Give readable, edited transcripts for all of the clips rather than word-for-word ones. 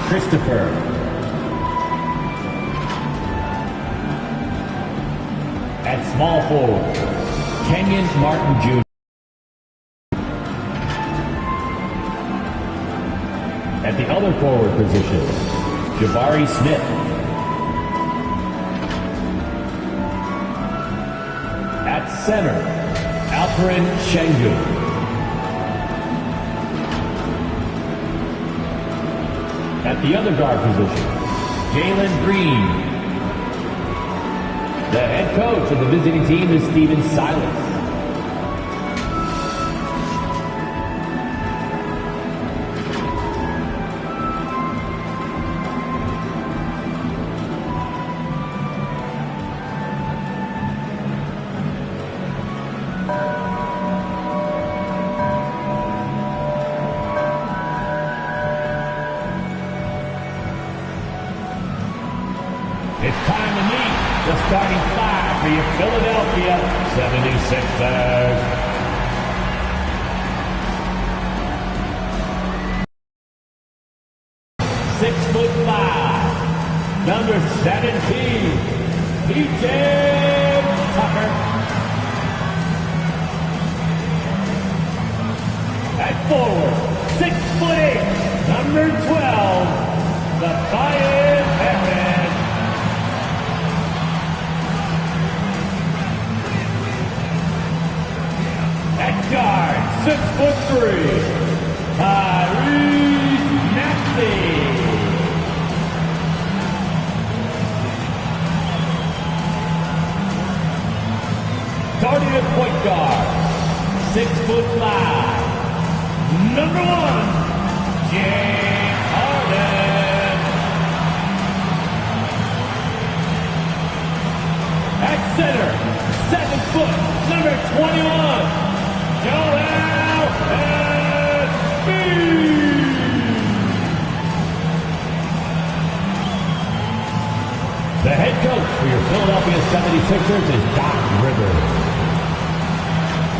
Christopher. At small forward, Kenyon Martin Jr. At the other forward position, Jabari Smith. At center, Alperen Sengun. At the other guard position, Jalen Green. The head coach of the visiting team is Stephen Silas. It's time to meet the starting five for your Philadelphia 76ers. Number 17, PJ Tucker. At forward, 6'8", number 12, Tobias Harris. At guard, 6'3", Tyrese Maxey. Starting at point guard, 6'5", number 1, James Harden. At center, 7 foot, number 21, Joel Embiid. The head coach for your Philadelphia 76ers is Doc Rivers.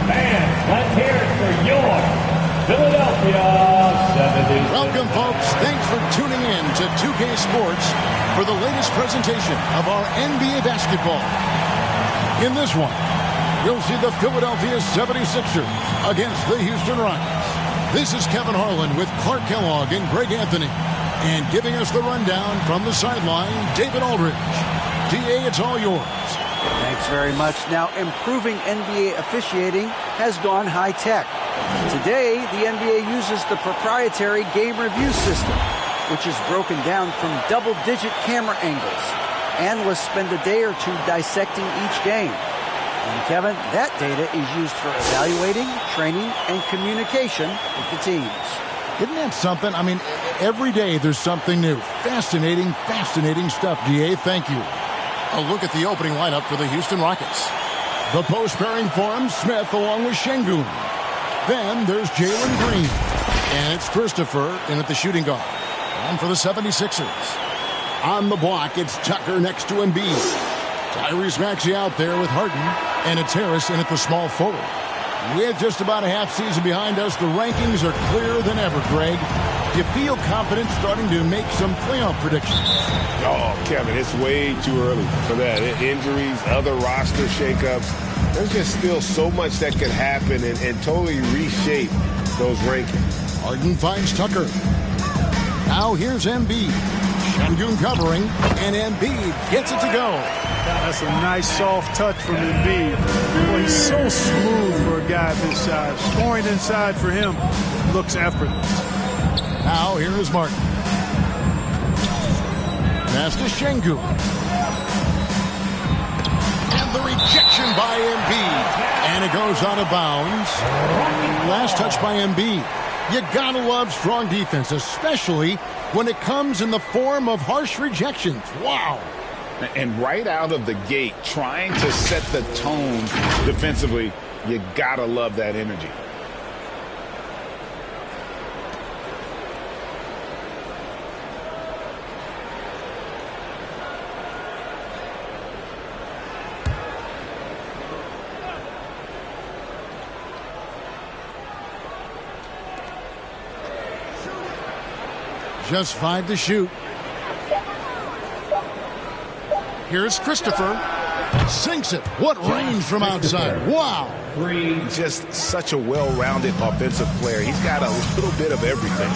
Fans, let's hear it for your Philadelphia 76ers. Welcome, folks. Thanks for tuning in to 2K Sports for the latest presentation of our NBA basketball. In this one, you'll see the Philadelphia 76ers against the Houston Rockets. This is Kevin Harlan with Clark Kellogg and Greg Anthony. And giving us the rundown from the sideline, David Aldridge. DA, it's all yours. Thanks very much. Now, improving NBA officiating has gone high-tech. Today, the NBA uses the proprietary game review system, which is broken down from double-digit camera angles. Analysts spend a day or two dissecting each game. And, Kevin, that data is used for evaluating, training, and communication with the teams. Isn't that something? I mean, every day there's something new. Fascinating, fascinating stuff, DA. Thank you. A look at the opening lineup for the Houston Rockets. The post pairing forms Smith along with Sengun. Then there's Jalen Green. And it's Christopher in at the shooting guard. And for the 76ers. On the block, it's Tucker next to Embiid. Tyrese Maxey out there with Harden. And it's Harris in at the small forward. With just about a half season behind us, the rankings are clearer than ever, Greg. Do you feel confident starting to make some playoff predictions? Oh, Kevin, it's way too early for that. Injuries, other roster shakeups. There's just still so much that could happen and totally reshape those rankings. Harden finds Tucker. Now here's Embiid. Sengun covering, and Embiid gets it to go. That's a nice soft touch from Embiid. Boy, he's so smooth for a guy this size. Scoring inside for him looks effortless. Now here is Martin. Pass to Sengun. And the rejection by Embiid. And it goes out of bounds. Last touch by Embiid. You gotta love strong defense, especially when it comes in the form of harsh rejections. Wow. And right out of the gate, trying to set the tone defensively, you gotta love that energy. Just 5 to shoot. Here's Christopher. Sinks it. What range from outside. Wow. Just such a well-rounded offensive player. He's got a little bit of everything.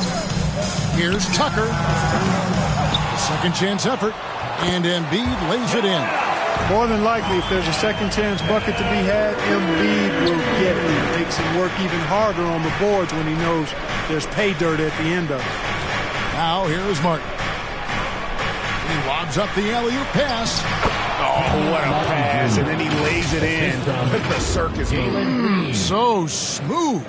Here's Tucker. A second chance effort. And Embiid lays it in. More than likely, if there's a second chance bucket to be had, Embiid will get it. Makes him work even harder on the boards when he knows there's pay dirt at the end of it. Now here is Martin. He lobs up the alley-oop pass. Oh, what a pass. And then he lays it in with the circus move. So smooth.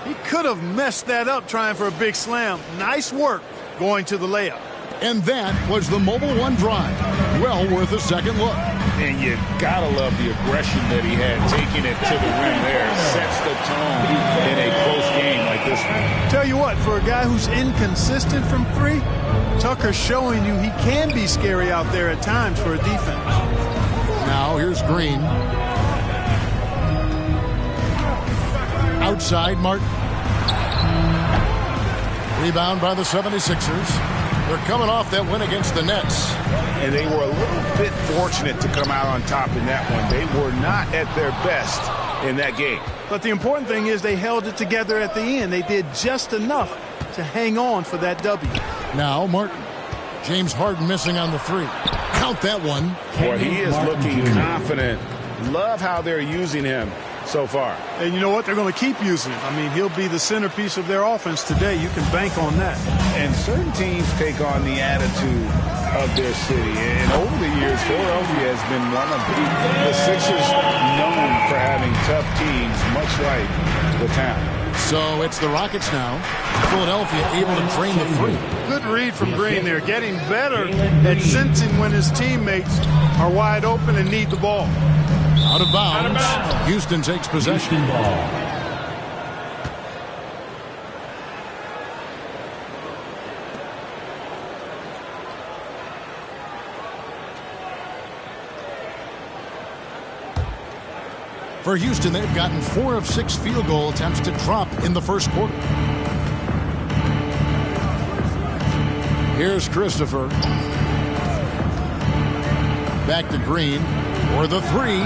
He could have messed that up trying for a big slam. Nice work going to the layup. And that was the Mobile One drive. Well worth a second look. And you gotta love the aggression that he had, taking it to the rim there. Sets the tone in a close game like this one. Tell you what, for a guy who's inconsistent from 3, Tucker's showing you he can be scary out there at times for a defense. Now here's Green. Outside, Martin. Rebound by the 76ers. They're coming off that win against the Nets. And they were a little bit fortunate to come out on top in that one. They were not at their best in that game. But the important thing is they held it together at the end. They did just enough to hang on for that W. Now Martin. James Harden missing on the 3. Count that one. Boy, he is looking confident. Love how they're using him so far. And you know what? They're going to keep using him. I mean, he'll be the centerpiece of their offense today. You can bank on that. And certain teams take on the attitude of their city. And over the years, Philadelphia has been one of the Sixers known for having tough teams, much like the town. So it's the Rockets now. Philadelphia able to drain the 3. Good read from Green there. Getting better at sensing when his teammates are wide open and need the ball. Out of bounds. Houston takes possession. For Houston, they've gotten 4 of 6 field goal attempts to drop in the first quarter. Here's Christopher. Back to Green for the 3.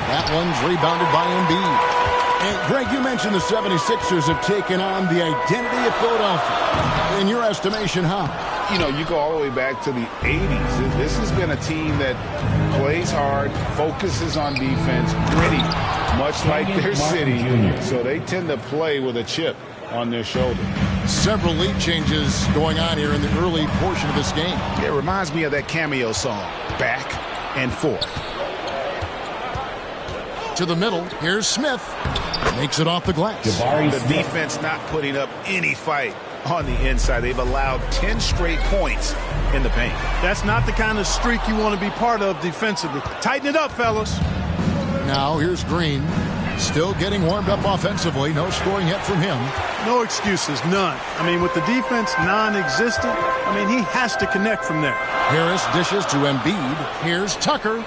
That one's rebounded by Embiid. And Greg, you mentioned the 76ers have taken on the identity of Philadelphia. In your estimation, how? You know, you go all the way back to the 80s. This has been a team that plays hard, focuses on defense, gritty, much like their city. So they tend to play with a chip on their shoulder. Several lead changes going on here in the early portion of this game. It reminds me of that Cameo song, Back and Forth. To the middle, here's Smith. Makes it off the glass. The defense not putting up any fight on the inside. They've allowed 10 straight points in the paint. That's not the kind of streak you want to be part of defensively. Tighten it up, fellas. Now here's Green. Still getting warmed up offensively. No scoring yet from him. No excuses, none. I mean, with the defense non-existent, I mean, he has to connect from there. Harris dishes to Embiid. Here's Tucker.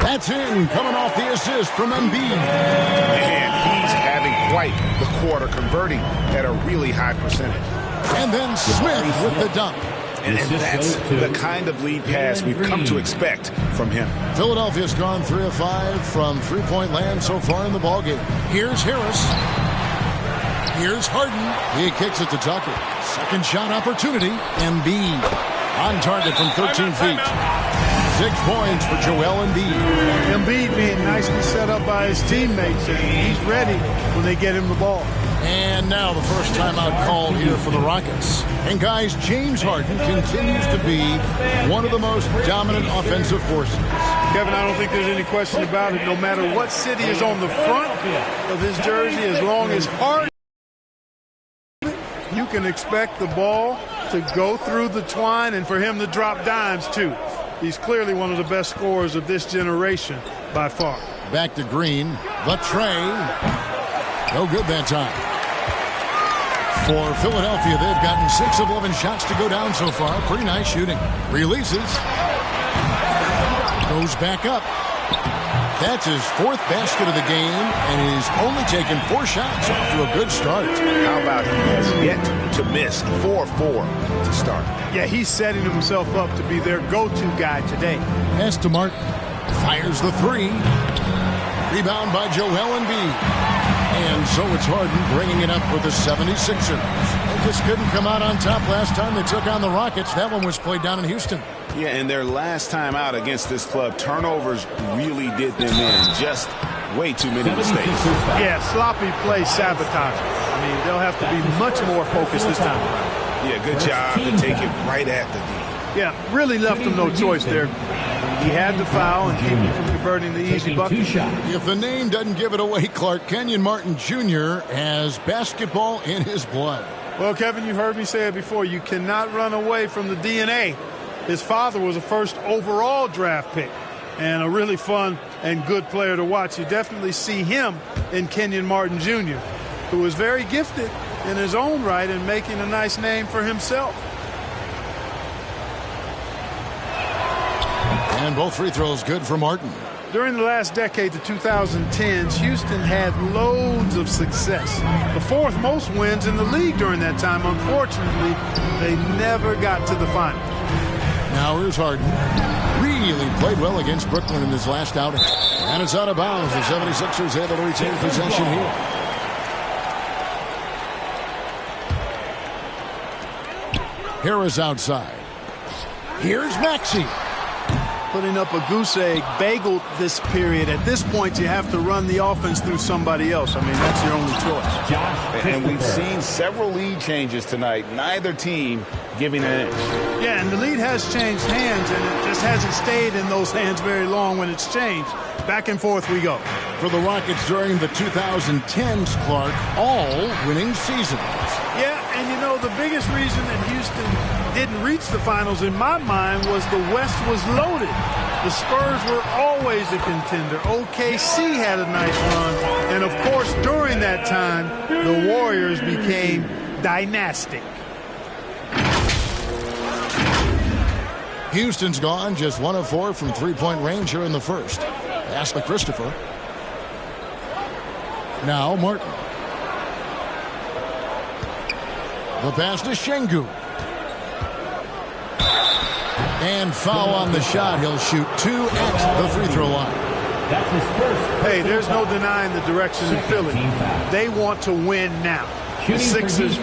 That's in, coming off the assist from Embiid. And he's having quite the quarter, converting at a really high percentage. And then Smith with the dunk. And that's the kind of lead pass we've come to expect from him. Philadelphia's gone 3 of 5 from three-point land so far in the ballgame. Here's Harris. Here's Harden. He kicks it to Tucker. Second shot opportunity. Embiid on target from 13 feet. 6 points for Joel Embiid. Embiid being nicely set up by his teammates, and he's ready when they get him the ball. And now the first timeout called here for the Rockets. And guys, James Harden continues to be one of the most dominant offensive forces. Kevin, I don't think there's any question about it. No matter what city is on the front of his jersey, as long as Harden, you can expect the ball to go through the twine and for him to drop dimes too. He's clearly one of the best scorers of this generation by far. Back to Green. The tray. No good that time. For Philadelphia, they've gotten 6 of 11 shots to go down so far. Pretty nice shooting. Releases. Goes back up. That's his 4th basket of the game, and he's only taken 4 shots off to a good start. How about he has yet to miss 4-4 to start? Yeah, he's setting himself up to be their go-to guy today. Pass to Martin. Fires the 3. Rebound by Joel Embiid. And so it's Harden bringing it up for the 76ers. They just couldn't come out on top last time they took on the Rockets. That one was played down in Houston. Yeah, and their last time out against this club, turnovers really did them in. Just way too many mistakes. Yeah, sloppy play sabotage. I mean, they'll have to be much more focused this time around. Yeah, good job to take it right at the D. Yeah, really left them no choice there. He had to foul and keep him from converting the easy bucket. If the name doesn't give it away, Clark, Kenyon Martin Jr. has basketball in his blood. Well, Kevin, you heard me say it before. You cannot run away from the DNA. His father was a first overall draft pick and a really fun and good player to watch. You definitely see him in Kenyon Martin Jr., who is very gifted in his own right and making a nice name for himself. And both free throws good for Martin. During the last decade, the 2010s, Houston had loads of success. The 4th most wins in the league during that time. Unfortunately, they never got to the finals. Now here's Harden. Really played well against Brooklyn in his last outing. And it's out of bounds. The 76ers able to retain possession here. Harris outside. Here's Maxey. Putting up a goose egg, bageled this period. At this point, you have to run the offense through somebody else. I mean, that's your only choice. And we've seen several lead changes tonight. Neither team giving an inch. Yeah, and the lead has changed hands, and it just hasn't stayed in those hands very long when it's changed. Back and forth we go. For the Rockets during the 2010s, Clark, all winning seasons. Yeah, and you know, the biggest reason that Houston didn't reach the finals in my mind was the West was loaded. The Spurs were always a contender. OKC had a nice run. And, of course, during that time, the Warriors became dynastic. Houston's gone just 1 of 4 from three-point range here in the first. Pass to Christopher. Now Martin. The pass to Şengün. And foul on the shot. He'll shoot 2 at the free throw line. That's his first. Hey, there's no denying the direction in Philly. They want to win now. The Sixers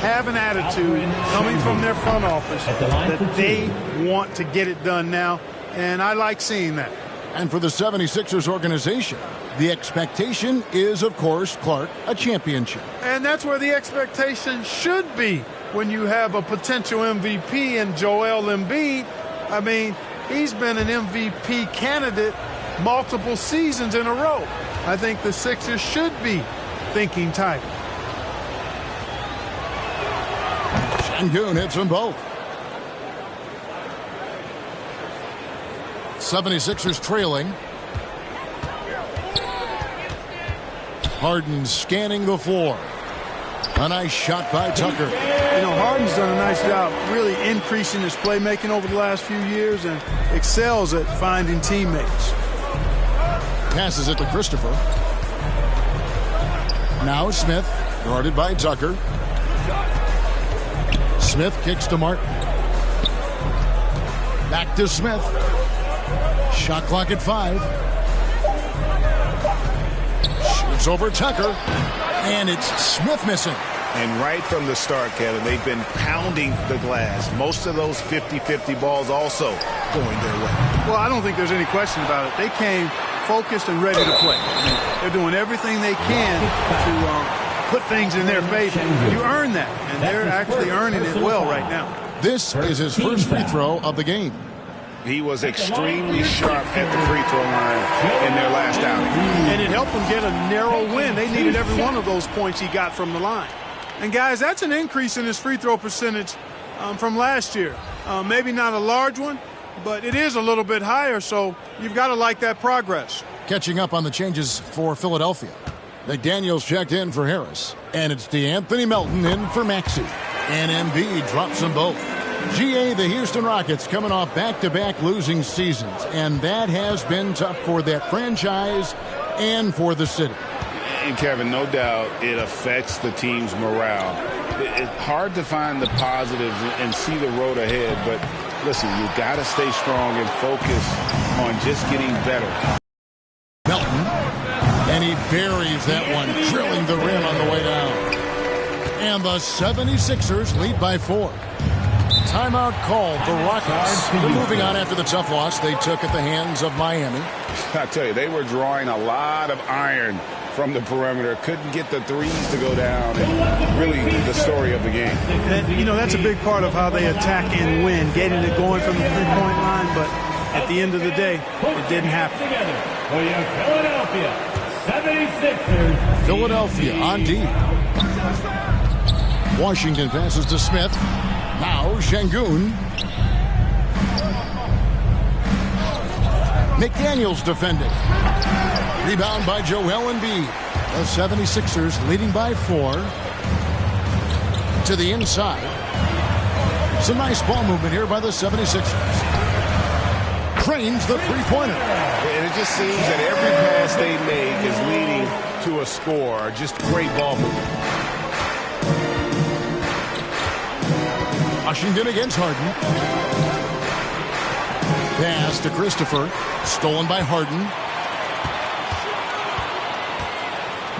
have an attitude coming from their front office that they want to get it done now, and I like seeing that. And for the 76ers organization, the expectation is, of course, Clark, a championship. And that's where the expectation should be when you have a potential MVP in Joel Embiid. I mean, he's been an MVP candidate multiple seasons in a row. I think the Sixers should be thinking title. Şengün hits them both. 76ers trailing. Harden scanning the floor. A nice shot by Tucker. You know, Harden's done a nice job really increasing his playmaking over the last few years and excels at finding teammates. Passes it to Christopher. Now Smith, guarded by Tucker. Smith kicks to Martin. Back to Smith. Shot clock at 5. Shoots over Tucker. And it's Smith missing. And right from the start, Kevin, they've been pounding the glass. Most of those 50-50 balls also going their way. Well, I don't think there's any question about it. They came focused and ready to play. They're doing everything they can to put things in their favor. You earn that, and they're actually earning it well right now. This is his first free throw of the game. He was extremely sharp at the free throw line in their last outing. And it helped them get a narrow win. They needed every one of those points he got from the line. And, guys, that's an increase in his free throw percentage from last year. Maybe not a large one, but it is a little bit higher, so you've got to like that progress. Catching up on the changes for Philadelphia. McDaniels checked in for Harris. And it's DeAnthony Melton in for Maxey. And Embiid drops them both. GA, the Houston Rockets coming off back-to-back losing seasons, and that has been tough for that franchise and for the city. And Kevin, no doubt it affects the team's morale. It's hard to find the positives and see the road ahead, but listen, you got to stay strong and focus on just getting better. Melton, and he buries that one, drilling the rim on the way down. And the 76ers lead by 4. Timeout called. The Rockets. They're moving on after the tough loss they took at the hands of Miami. I tell you, they were drawing a lot of iron from the perimeter. Couldn't get the threes to go down. And really the story of the game. And, you know, that's a big part of how they attack and win, getting it going from the three-point line. But at the end of the day, it didn't happen. For your Philadelphia 76ers. Philadelphia on D. Washington passes to Smith. Now Şengün. McDaniels defending. Rebound by Joel Embiid. The 76ers leading by 4. To the inside. Some nice ball movement here by the 76ers. Cranes the three-pointer. And it just seems that every pass they make is leading to a score. Just great ball movement. Washington against Harden. Pass to Christopher. Stolen by Harden.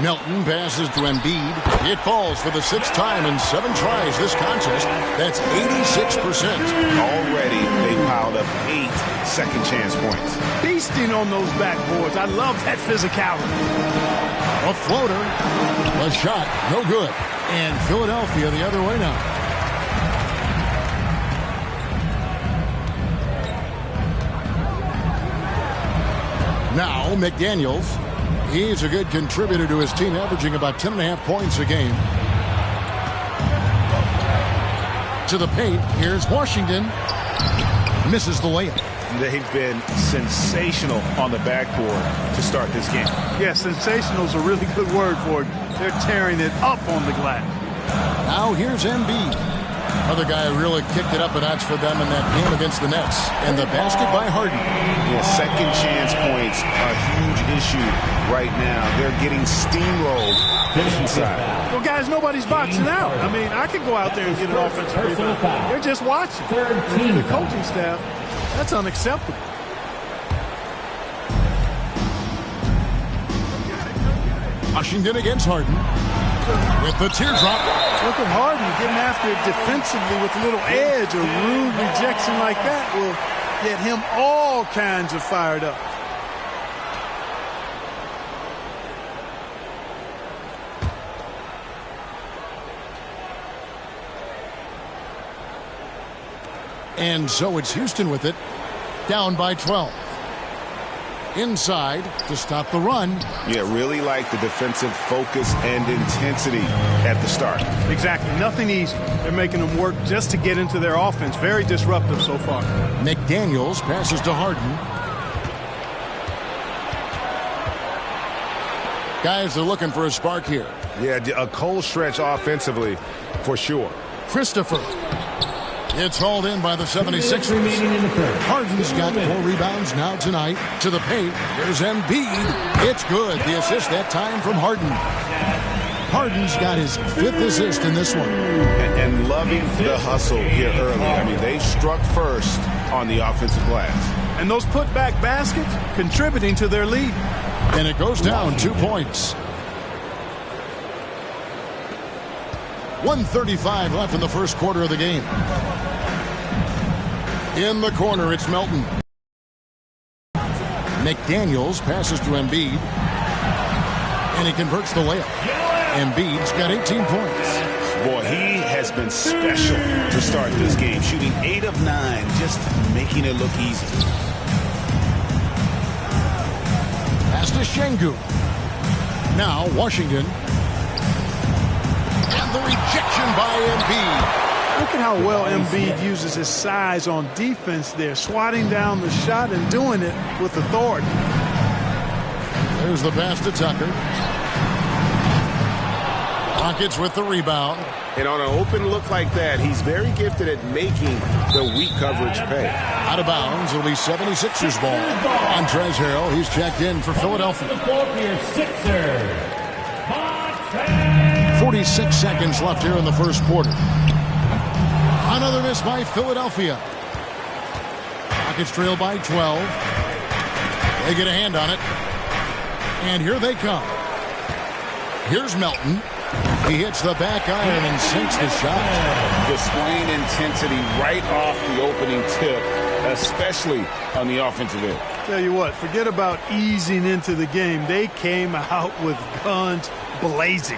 Melton passes to Embiid. It falls for the 6th time in 7 tries this contest. That's 86%. Already they piled up 8 second chance points. Feasting on those backboards. I love that physicality. A floater. A shot. No good. And Philadelphia the other way now. Now McDaniels. He's a good contributor to his team, averaging about 10.5 points a game. To the paint. Here's Washington. Misses the layup. They've been sensational on the backboard to start this game. Yeah, sensational is a really good word for it. They're tearing it up on the glass. Now here's Embiid. Another guy who really kicked it up a notch for them in that game against the Nets. And the basket by Harden. Yeah, second chance points, a huge issue right now. They're getting steamrolled inside. Well, guys, nobody's boxing out. I mean, I could go out there and get an offensive rebound. They're just watching. The coaching staff, that's unacceptable. Washington against Harden. With the teardrop. Look at Harden getting after it defensively with a little edge. A rude rejection like that will get him all kinds of fired up. And so it's Houston with it. Down by 12. Inside to stop the run. Yeah, really like the defensive focus and intensity at the start. Exactly. Nothing easy. They're making them work just to get into their offense. Very disruptive so far. McDaniels passes to Harden. Guys are looking for a spark here. Yeah, a cold stretch offensively for sure. Christopher. It's hauled in by the 76ers. Harden's got 4 rebounds now tonight. To the paint. Here's Embiid. It's good. The assist that time from Harden. Harden's got his 5th assist in this one. And loving the hustle here early. I mean, they struck first on the offensive glass. And those putback baskets contributing to their lead. And it goes down 2 points. 1:35 left in the first quarter of the game. In the corner, it's Melton. McDaniels passes to Embiid. And he converts the layup. Embiid's got 18 points. Boy, he has been special to start this game. Shooting 8 of 9, just making it look easy. Pass to Şengün. Now, Washington. And the rejection by Embiid. Look at how well Embiid uses his size on defense there, swatting down the shot and doing it with authority. There's the pass to Tucker. Rockets with the rebound. And on an open look like that, he's very gifted at making the weak coverage pay. Out of bounds, it'll be 76ers ball. Montrezl Harrell, he's checked in for Philadelphia. 46 seconds left here in the first quarter. Another miss by Philadelphia. Rockets trail by 12. They get a hand on it. And here they come. Here's Melton. He hits the back iron and sinks the shot. Displaying intensity right off the opening tip, especially on the offensive end. Tell you what, forget about easing into the game. They came out with guns blazing.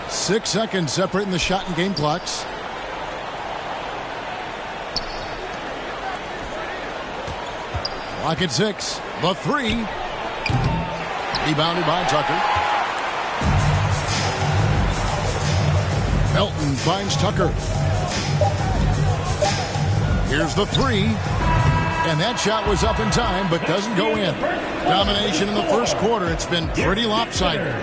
6 seconds separating the shot and game clocks. Clock at 6. The 3. Rebounded by Tucker. Melton finds Tucker. Here's the 3. And that shot was up in time, but doesn't go in. Domination in the first quarter. It's been pretty lopsided.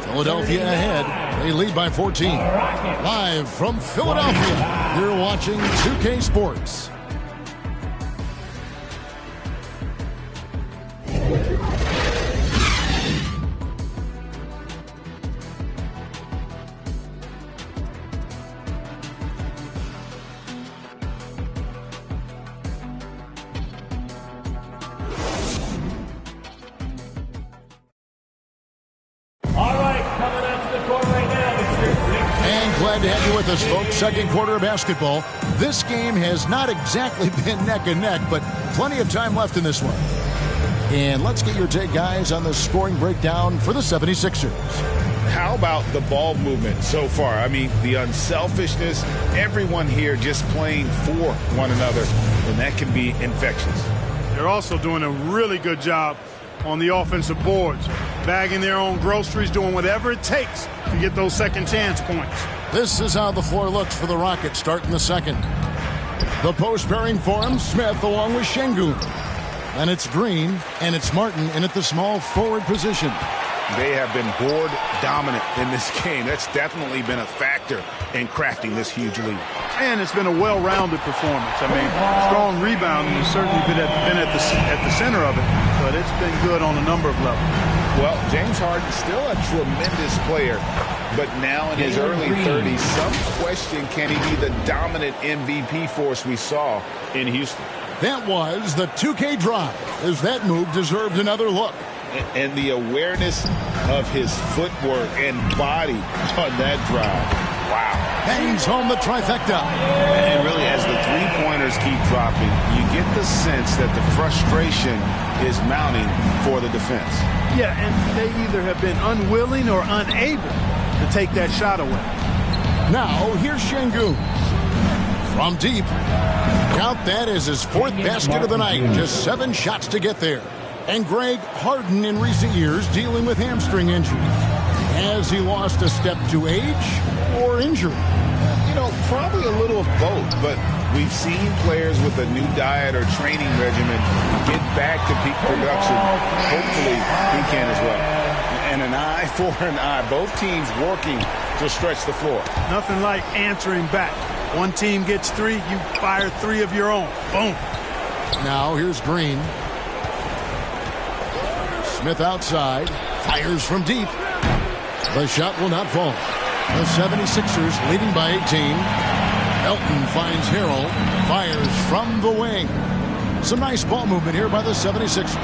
Philadelphia ahead. They lead by 14. Live from Philadelphia, you're watching 2K Sports. Glad to have you with us, folks. Second quarter of basketball. This game has not exactly been neck and neck, but plenty of time left in this one. And let's get your take, guys, on the scoring breakdown for the 76ers. How about the ball movement so far? I mean, the unselfishness, everyone here just playing for one another, and that can be infectious. They're also doing a really good job on the offensive boards, bagging their own groceries, doing whatever it takes to get those second chance points. This is how the floor looks for the Rockets starting the second. The post pairing for him, Smith along with Şengün. And it's Green, and it's Martin in at the small forward position. They have been board dominant in this game. That's definitely been a factor in crafting this huge lead. And it's been a well-rounded performance. I mean, strong rebounding has certainly been at the center of it, but it's been good on a number of levels. Well, James Harden still a tremendous player, but now in his early 30s, some question, can he be the dominant MVP force we saw in Houston? That was the 2K drive, as that move deserved another look. And the awareness of his footwork and body on that drive. Wow. Bangs home the trifecta. And really, as the three-pointers keep dropping, you get the sense that the frustration is mounting for the defense. Yeah, and they either have been unwilling or unable to take that shot away. Now, here's Şengün. From deep. Count that as his fourth basket of the night. Just 7 shots to get there. And Greg Harden in recent years dealing with hamstring injury. Has he lost a step to age or injury? You know, probably a little of both, but we've seen players with a new diet or training regimen get back to peak production. Hopefully he can as well. And an eye for an eye. Both teams working to stretch the floor. Nothing like answering back. One team gets 3, you fire 3 of your own. Boom. Now here's Green. Smith outside, fires from deep. The shot will not fall. The 76ers leading by 18. Melton finds Harrell, fires from the wing. Some nice ball movement here by the 76ers.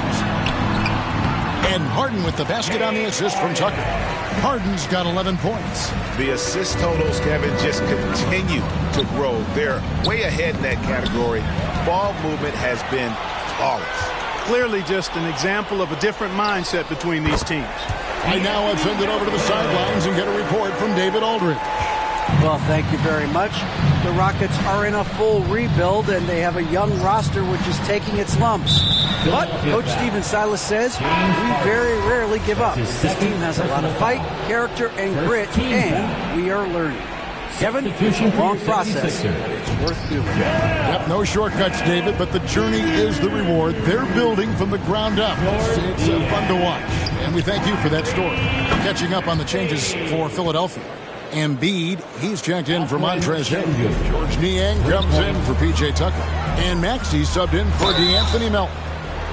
And Harden with the basket on the assist from Tucker. Harden's got 11 points. The assist totals, Kevin, just continue to grow. They're way ahead in that category. Ball movement has been flawless. Clearly just an example of a different mindset between these teams. Right now, I've sent it over to the sidelines and get a report from David Aldridge. Well, thank you very much. The Rockets are in a full rebuild, and they have a young roster which is taking its lumps. But Coach Stephen Silas says we very rarely give up. This team has a lot of fight, character, and grit, and we are learning. Kevin, it's a long process, but it's worth doing. Yep, no shortcuts, David, but the journey is the reward. They're building from the ground up. It's fun to watch, and we thank you for that story. Catching up on the changes for Philadelphia. Embiid, he's checked in for Montrezl Harrell. George Niang comes in for P.J. Tucker. And Maxey subbed in for DeAnthony Melton.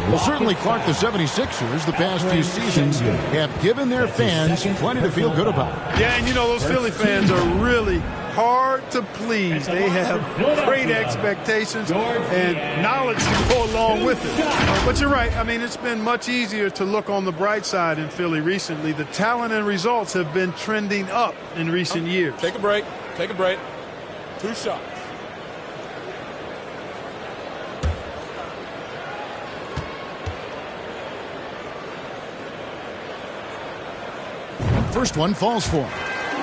Well, certainly, Clark, the 76ers, the past few seasons, have given their fans plenty to feel good about. Yeah, and you know, those Philly fans are really hard to please. They have great expectations and knowledge to go along with it. But you're right. I mean, it's been much easier to look on the bright side in Philly recently. The talent and results have been trending up in recent years. Take a break. Take a break. 2 shots. First one falls for him.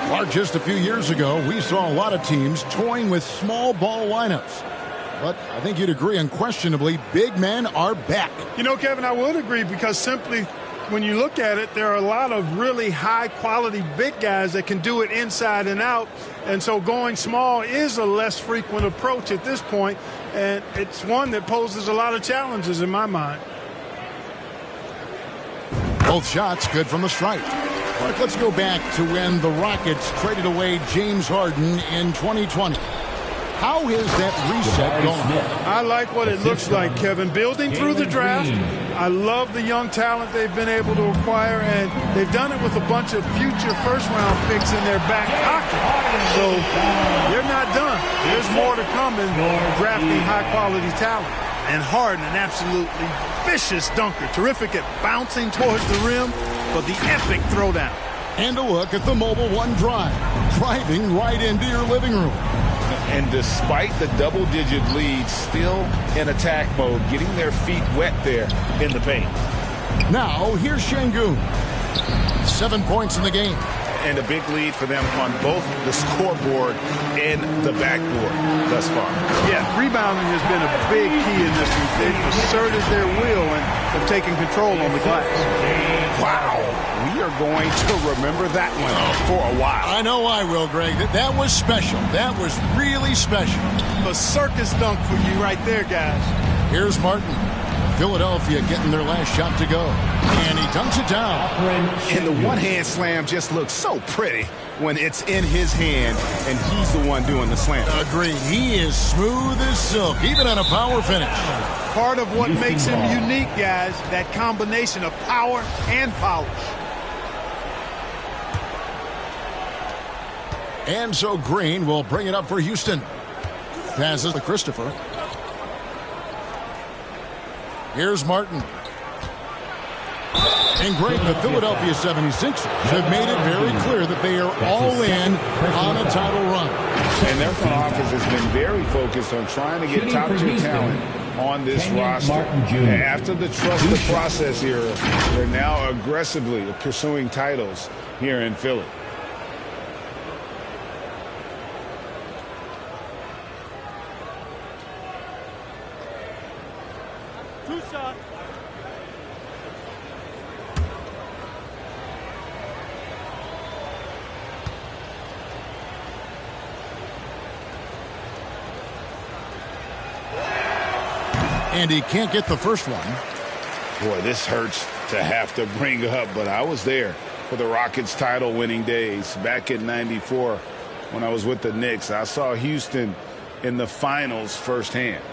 Clark, just a few years ago, we saw a lot of teams toying with small ball lineups. But I think you'd agree, unquestionably, big men are back. You know, Kevin, I would agree because simply when you look at it, there are a lot of really high-quality big guys that can do it inside and out. And so going small is a less frequent approach at this point, and it's one that poses a lot of challenges in my mind. Both shots good from the stripe. Clark, let's go back to when the Rockets traded away James Harden in 2020. How has that reset gone? I like what it looks like, Kevin. Building through the draft. I love the young talent they've been able to acquire, and they've done it with a bunch of future first-round picks in their back pocket. So they're not done. There's more to come in drafting high-quality talent. And Harden, an absolutely vicious dunker. Terrific at bouncing towards the rim, but the epic throwdown. And a look at the Mobile One drive. Driving right into your living room. And despite the double-digit lead, still in attack mode, getting their feet wet there in the paint. Now, here's Şengün. 7 points in the game. And a big lead for them on both the scoreboard and the backboard thus far. Yeah, rebounding has been a big key in this one. They've asserted their will and have taken control on the glass. Wow. We are going to remember that one for a while. I know I will, Greg. That was special. That was really special. A circus dunk for you right there, guys. Here's Martin. Philadelphia getting their last shot to go. And he dunks it down. And the one-hand slam just looks so pretty when it's in his hand and he's the one doing the slam. Agreed. He is smooth as silk, even on a power finish. Part of what makes him unique, guys, that combination of power and polish. And so Green will bring it up for Houston. Passes to Christopher. Here's Martin. And Greg, the Philadelphia 76ers have made it very clear that they are all in on a title run. And their front office has been very focused on trying to get top-tier talent on this roster. After the trust the process era, they're now aggressively pursuing titles here in Philly. And he can't get the first one. Boy, this hurts to have to bring up, but I was there for the Rockets title winning days back in '94 when I was with the Knicks. I saw Houston in the finals firsthand.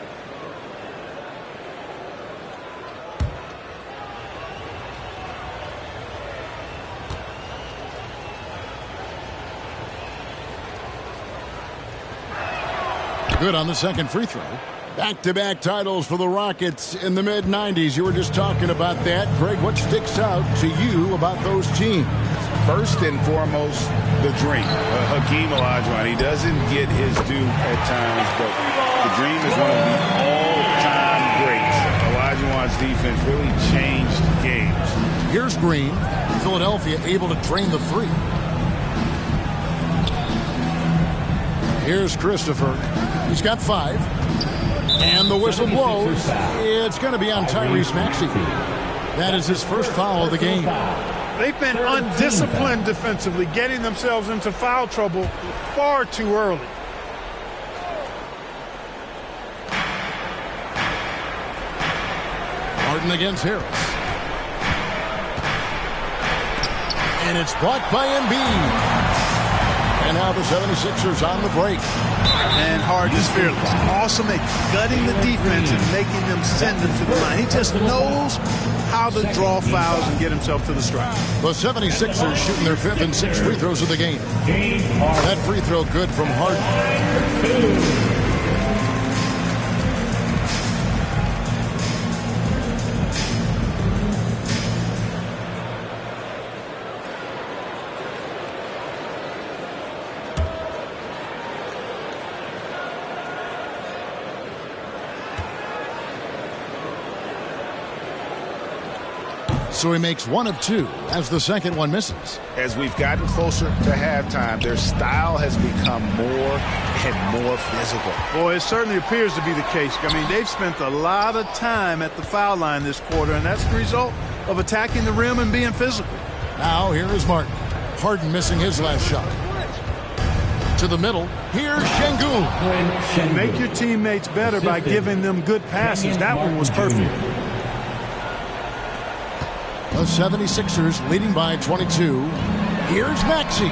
Good on the second free throw. Back-to-back titles for the Rockets in the mid-90s. You were just talking about that. Greg, what sticks out to you about those teams? First and foremost, the dream. Hakeem Olajuwon. He doesn't get his due at times, but the dream is one of the all-time greats. Olajuwon's defense really changed games. Here's Green. Philadelphia able to drain the three. Here's Christopher. He's got 5. And the whistle blows. It's going to be on Tyrese Maxey. That is his first foul of the game. They've been undisciplined defensively, getting themselves into foul trouble far too early. Harden against Harris. And it's blocked by Embiid. And now the 76ers on the break. And Harden is fearless. Awesome at gutting the defense and making them send it to the line. He just knows how to draw fouls and get himself to the strike. The 76ers shooting their 5th and 6th free throws of the game. That free throw good from Harden. So he makes 1 of 2 as the second one misses. As we've gotten closer to halftime, their style has become more and more physical. Boy, it certainly appears to be the case. I mean, they've spent a lot of time at the foul line this quarter, and that's the result of attacking the rim and being physical. Now here is Martin. Harden missing his last shot. To the middle. Here's Şengün. Make your teammates better by giving them good passes. That one was perfect. The 76ers leading by 22. Here's Maxey.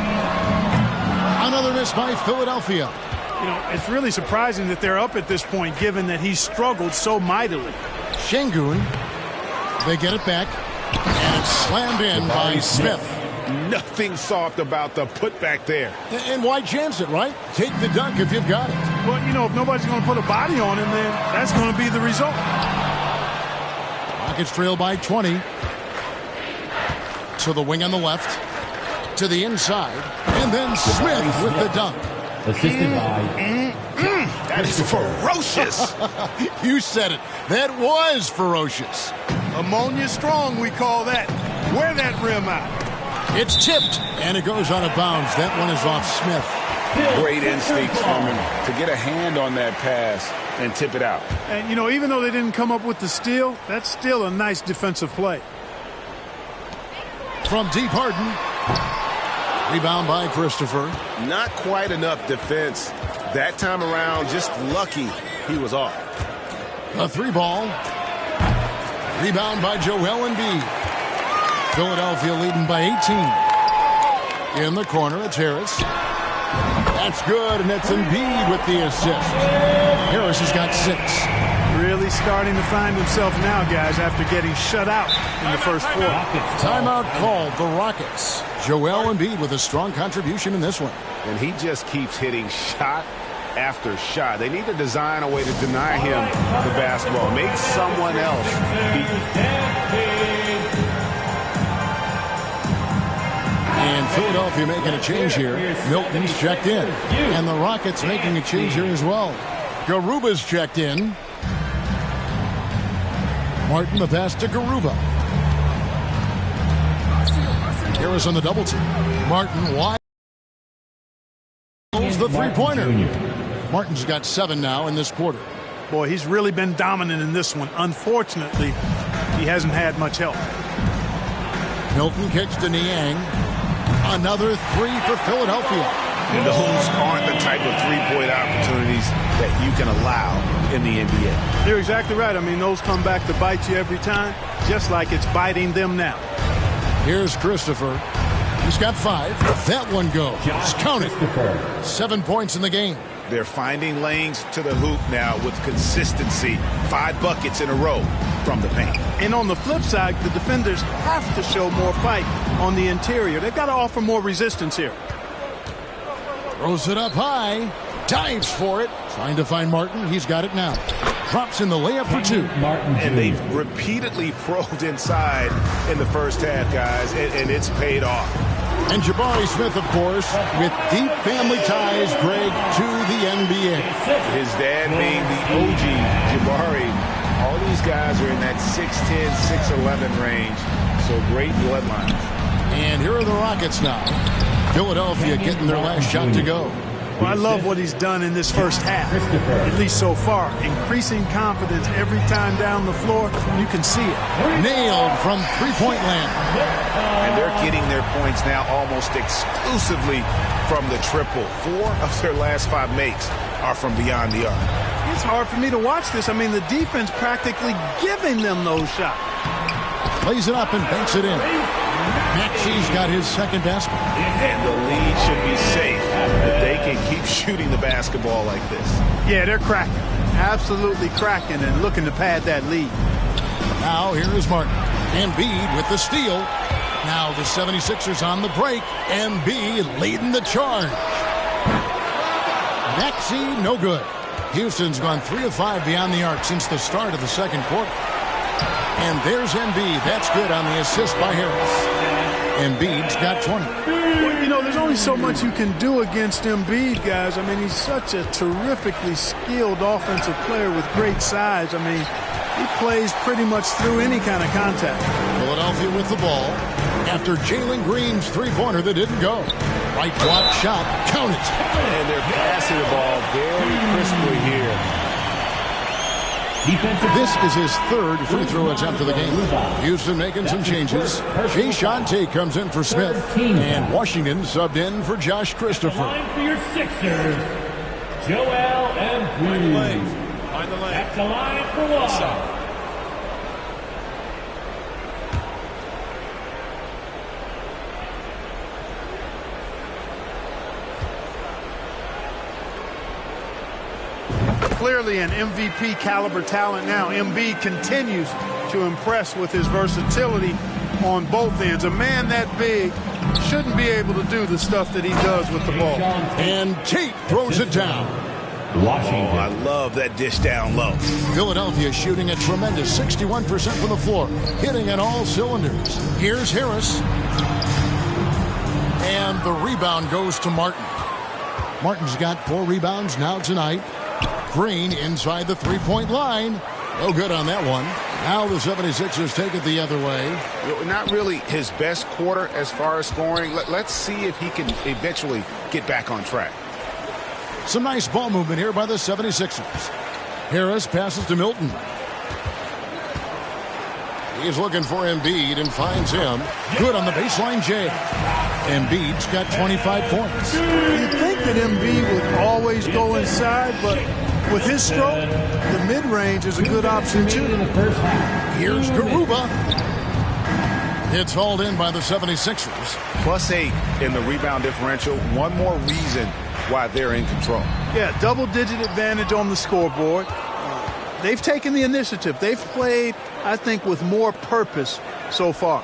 Another miss by Philadelphia. You know, it's really surprising that they're up at this point, given that he struggled so mightily. Şengün. They get it back. And it's slammed in by Smith. Nothing soft about the putback there. And why chance it, right? Take the dunk if you've got it. Well, you know, if nobody's going to put a body on him, then that's going to be the result. Rockets trail by 20. To the wing on the left. To the inside. And then Smith with the dunk. Assisted by... That is ferocious. You said it. That was ferocious. Ammonia strong, we call that. Wear that rim out. It's tipped, and it goes out of bounds. That one is off Smith. Great instincts from him to get a hand on that pass and tip it out. And, you know, even though they didn't come up with the steal, that's still a nice defensive play. From deep, Harden. Rebound by Christopher. Not quite enough defense. That time around, just lucky he was off. A 3-ball. Rebound by Joel Embiid. Philadelphia leading by 18. In the corner, it's Harris. That's good, and it's Embiid with the assist. Harris has got 6. Really starting to find himself now, guys, after getting shut out in the first quarter. Timeout called the Rockets. Joel Embiid with a strong contribution in this one. And he just keeps hitting shot after shot. They need to design a way to deny him the basketball. Make someone else And Philadelphia making a change here. Milton's checked in. And the Rockets making a change here as well. Garuba's checked in. Martin the pass to Garuba. Harris on the double team. Martin wide. The three-pointer. Martin's got 7 now in this quarter. Boy, he's really been dominant in this one. Unfortunately, he hasn't had much help. Milton kicks to Niang. Another 3 for Philadelphia. And those aren't the type of three-point opportunities that you can allow in the NBA. You're exactly right. I mean, those come back to bite you every time, just like it's biting them now. Here's Christopher. He's got 5. That one goes. Count it. 7 points in the game. They're finding lanes to the hoop now with consistency. 5 buckets in a row from the paint. And on the flip side, the defenders have to show more fight on the interior. They've got to offer more resistance here. Throws it up high. Dives for it. Trying to find Martin. He's got it now. Drops in the layup for 2. And they've repeatedly probed inside in the first half, guys, and it's paid off. And Jabari Smith, of course, with deep family ties, Greg, to the NBA. His dad being the OG Jabari. All these guys are in that 6'10", 6'11" range, so great bloodlines. And here are the Rockets now. Philadelphia getting their last shot to go. Well, I love what he's done in this first half, at least so far. Increasing confidence every time down the floor. You can see it. Nailed from three-point land. And they're getting their points now almost exclusively from the triple. 4 of their last 5 makes are from beyond the arc. It's hard for me to watch this. I mean, the defense practically giving them those shots. Plays it up and banks it in. Maxey's got his second basket. And the lead should be safe if they can keep shooting the basketball like this. Yeah, they're cracking. Absolutely cracking and looking to pad that lead. Now here is Martin. Embiid with the steal. Now the 76ers on the break. Embiid leading the charge. Maxey, no good. Houston's gone 3 of 5 beyond the arc since the start of the second quarter. And there's Embiid. That's good on the assist by Harris. Embiid's got 20. Well, you know, there's only so much you can do against Embiid, guys. I mean, he's such a terrifically skilled offensive player with great size. I mean, he plays pretty much through any kind of contact. Philadelphia with the ball after Jalen Green's three-pointer that didn't go. Right block shot, count it. And they're passing the ball very crisply here. This is his third free throw attempt of the game. Houston making some changes. Jae'Sean Tate comes in for Smith. And Washington subbed in for Josh Christopher. Line for your Sixers, Joel Embiid. That's the line for one. Clearly an MVP caliber talent now. Embiid continues to impress with his versatility on both ends. A man that big shouldn't be able to do the stuff that he does with the ball. And Tate throws it down. Washington. Oh, I love that dish down low. Philadelphia shooting a tremendous 61% from the floor, hitting on all cylinders. Here's Harris. And the rebound goes to Martin. Martin's got 4 rebounds now tonight. Green inside the three-point line. No good on that one. Now the 76ers take it the other way. Not really his best quarter as far as scoring. Let's see if he can eventually get back on track. Some nice ball movement here by the 76ers. Harris passes to Milton. He's looking for Embiid and finds him. Good on the baseline, Jay. Embiid's got 25 points. You'd think that Embiid would always go inside, but with his stroke, the mid-range is a good option too. Here's Garuba. It's hauled in by the 76ers. +8 in the rebound differential. One more reason why they're in control. Yeah, double-digit advantage on the scoreboard. They've taken the initiative. They've played, I think, with more purpose so far.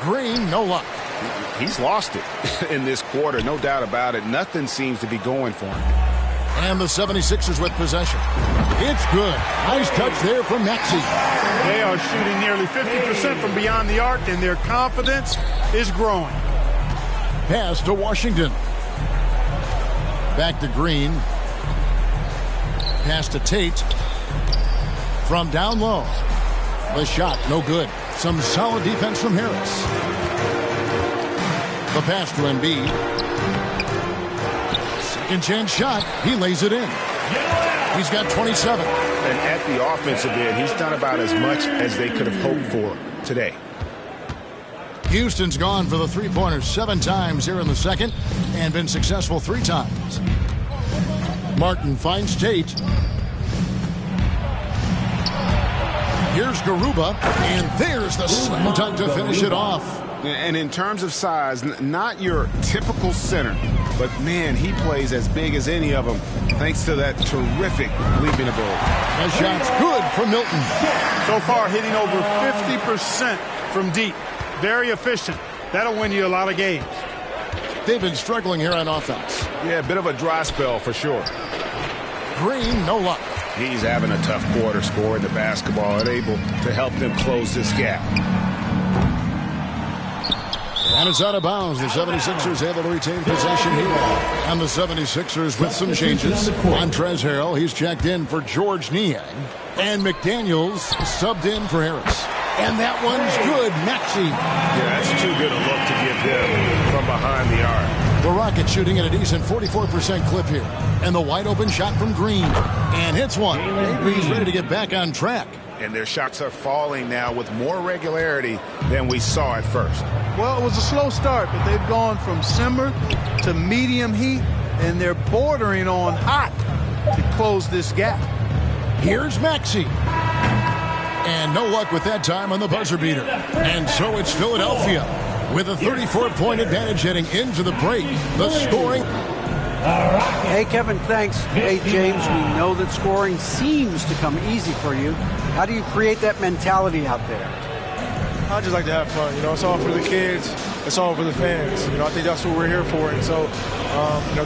Green, no luck. He's lost it in this quarter, no doubt about it. Nothing seems to be going for him. And the 76ers with possession. It's good. Nice touch there from Maxey. They are shooting nearly 50% from beyond the arc, and their confidence is growing. Pass to Washington. Back to Green. Pass to Tate. From down low. The shot, no good. Some solid defense from Harris. The pass to Embiid. Second chance shot. He lays it in. He's got 27. And at the offensive end, he's done about as much as they could have hoped for today. Houston's gone for the three-pointers 7 times here in the second and been successful 3 times. Martin finds Tate. Here's Garuba, and there's the slam dunk to finish it off. And in terms of size, not your typical center, but man, he plays as big as any of them thanks to that terrific leaping ability. The shot's good for Milton. So far, hitting over 50% from deep. Very efficient. That'll win you a lot of games. They've been struggling here on offense. Yeah, a bit of a dry spell for sure. Green, no luck. He's having a tough quarter scoring the basketball and able to help them close this gap. And it's out of bounds. The 76ers able to retain possession here. And the 76ers with some changes. Montrezl Harrell, he's checked in for George Niang. And McDaniels subbed in for Harris. And that one's good. Maxey. Yeah, that's too good a look to give them from behind the arc. The Rockets shooting at a decent 44% clip here. And the wide open shot from Green. And hits one. He's ready to get back on track. And their shots are falling now with more regularity than we saw at first. Well, it was a slow start, but they've gone from simmer to medium heat, and they're bordering on hot to close this gap. Here's Maxey. And no luck with that time on the buzzer beater. And so it's Philadelphia with a 34-point advantage heading into the break. The scoring. Hey, Kevin, thanks. Hey, James, we know that scoring seems to come easy for you. How do you create that mentality out there? I just like to have fun. It's all for the kids. It's all for the fans. I think that's what we're here for. And so,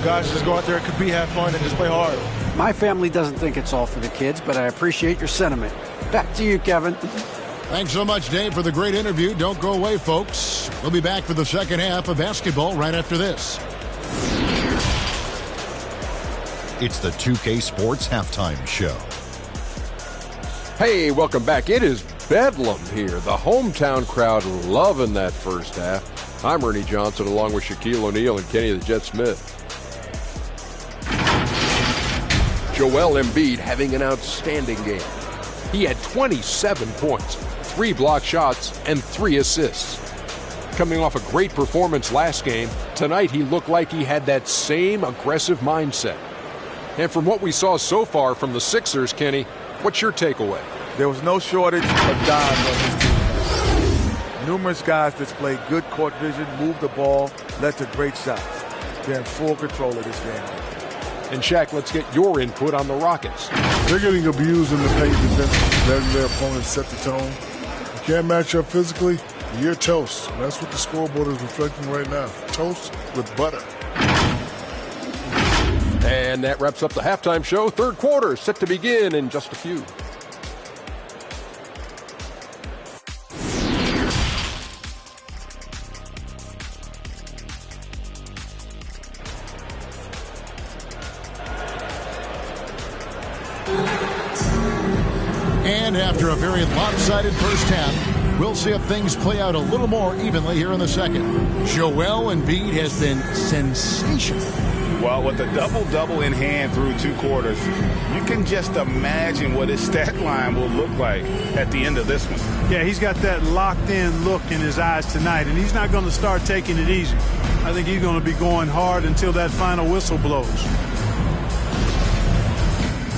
guys, just go out there and compete, have fun, and just play hard. My family doesn't think it's all for the kids, but I appreciate your sentiment. Back to you, Kevin. Thanks so much, Dave, for the great interview. Don't go away, folks. We'll be back for the second half of basketball right after this. It's the 2K Sports Halftime Show. Hey, welcome back. It is Bedlam here. The hometown crowd loving that first half. I'm Ernie Johnson along with Shaquille O'Neal and Kenny the Jet Smith. Joel Embiid having an outstanding game. He had 27 points, 3 blocked shots, and 3 assists. Coming off a great performance last game, tonight he looked like he had that same aggressive mindset. And from what we saw so far from the Sixers, Kenny, what's your takeaway? There was no shortage of dimes on this team. Numerous guys displayed good court vision, moved the ball, led to great shots. They're in full control of this game. And Shaq, let's get your input on the Rockets. They're getting abused in the paint defensively, letting their opponents set the tone. You can't match up physically, you're toast. And that's what the scoreboard is reflecting right now. Toast with butter. And that wraps up the halftime show. Third quarter set to begin in just a few. And after a very lopsided first half, we'll see if things play out a little more evenly here in the second. Joel Embiid has been sensational. Well, with a double-double in hand through 2 quarters, you can just imagine what his stat line will look like at the end of this one. Yeah, he's got that locked-in look in his eyes tonight, and he's not going to start taking it easy. I think he's going to be going hard until that final whistle blows.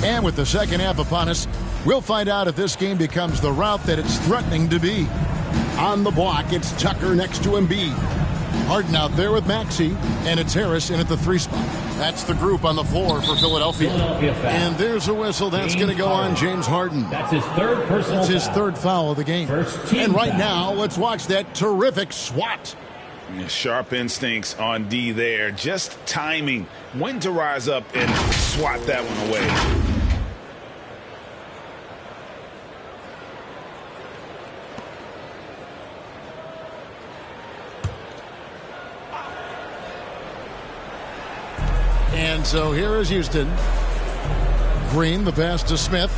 And with the second half upon us, we'll find out if this game becomes the route that it's threatening to be. On the block, it's Tucker next to Embiid. Harden out there with Maxey, and it's Harris in at the 3 spot. That's the group on the floor for Philadelphia. And there's a whistle. That's going to go on James Harden. That's his third personal That's his third foul of the game. And right now, let's watch that terrific swat. Sharp instincts on D there. Just timing when to rise up and swat that one away. And so here is Houston. Green, the pass to Smith.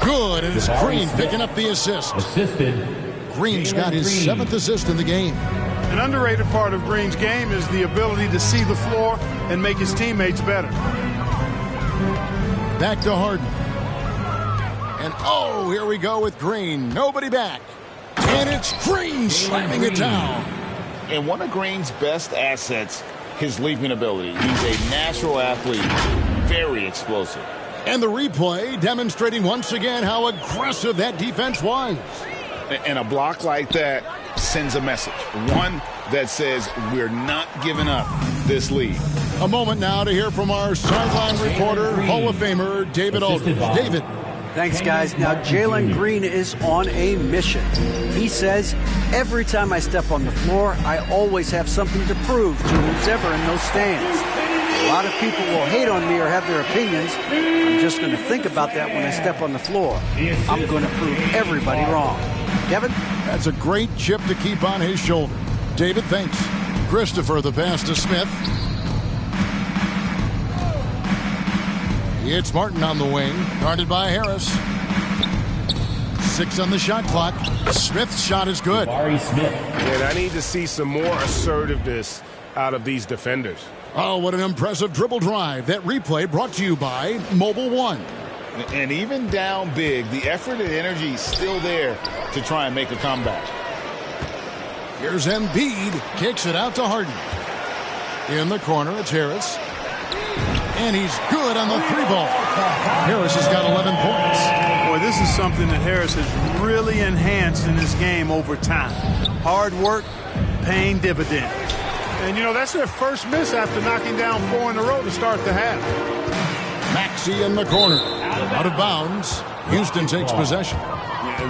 Good, and it's Green picking up the assist. Assisted. Green's got his 7th assist in the game. An underrated part of Green's game is the ability to see the floor and make his teammates better. Back to Harden. And oh, here we go with Green. Nobody back. And it's Green slamming it down. And one of Green's best assets, his leaping ability. He's a natural athlete, very explosive. And the replay demonstrating once again how aggressive that defense was. And a block like that sends a message. One that says we're not giving up this lead. A moment now to hear from our sideline reporter, Hall of Famer, David Aldridge. David. Thanks, guys. Now, Jalen Green is on a mission. He says, every time I step on the floor, I always have something to prove to who's ever in those stands. A lot of people will hate on me or have their opinions. I'm just going to think about that when I step on the floor. I'm going to prove everybody wrong. Kevin? That's a great chip to keep on his shoulder. David, thanks. Christopher, the pass to Smith. It's Martin on the wing, guarded by Harris. 6 on the shot clock. Smith's shot is good. And I need to see some more assertiveness out of these defenders. Oh, what an impressive dribble drive. That replay brought to you by Mobile One. And even down big, the effort and energy is still there to try and make a comeback. Here's Embiid. Kicks it out to Harden. In the corner, it's Harris. And he's good on the 3 ball. Harris has got 11 points. Boy, this is something that Harris has really enhanced in this game over time. Hard work, paying dividends. And, that's their first miss after knocking down 4 in a row to start the half. Maxey in the corner. Out of bounds. Houston takes possession.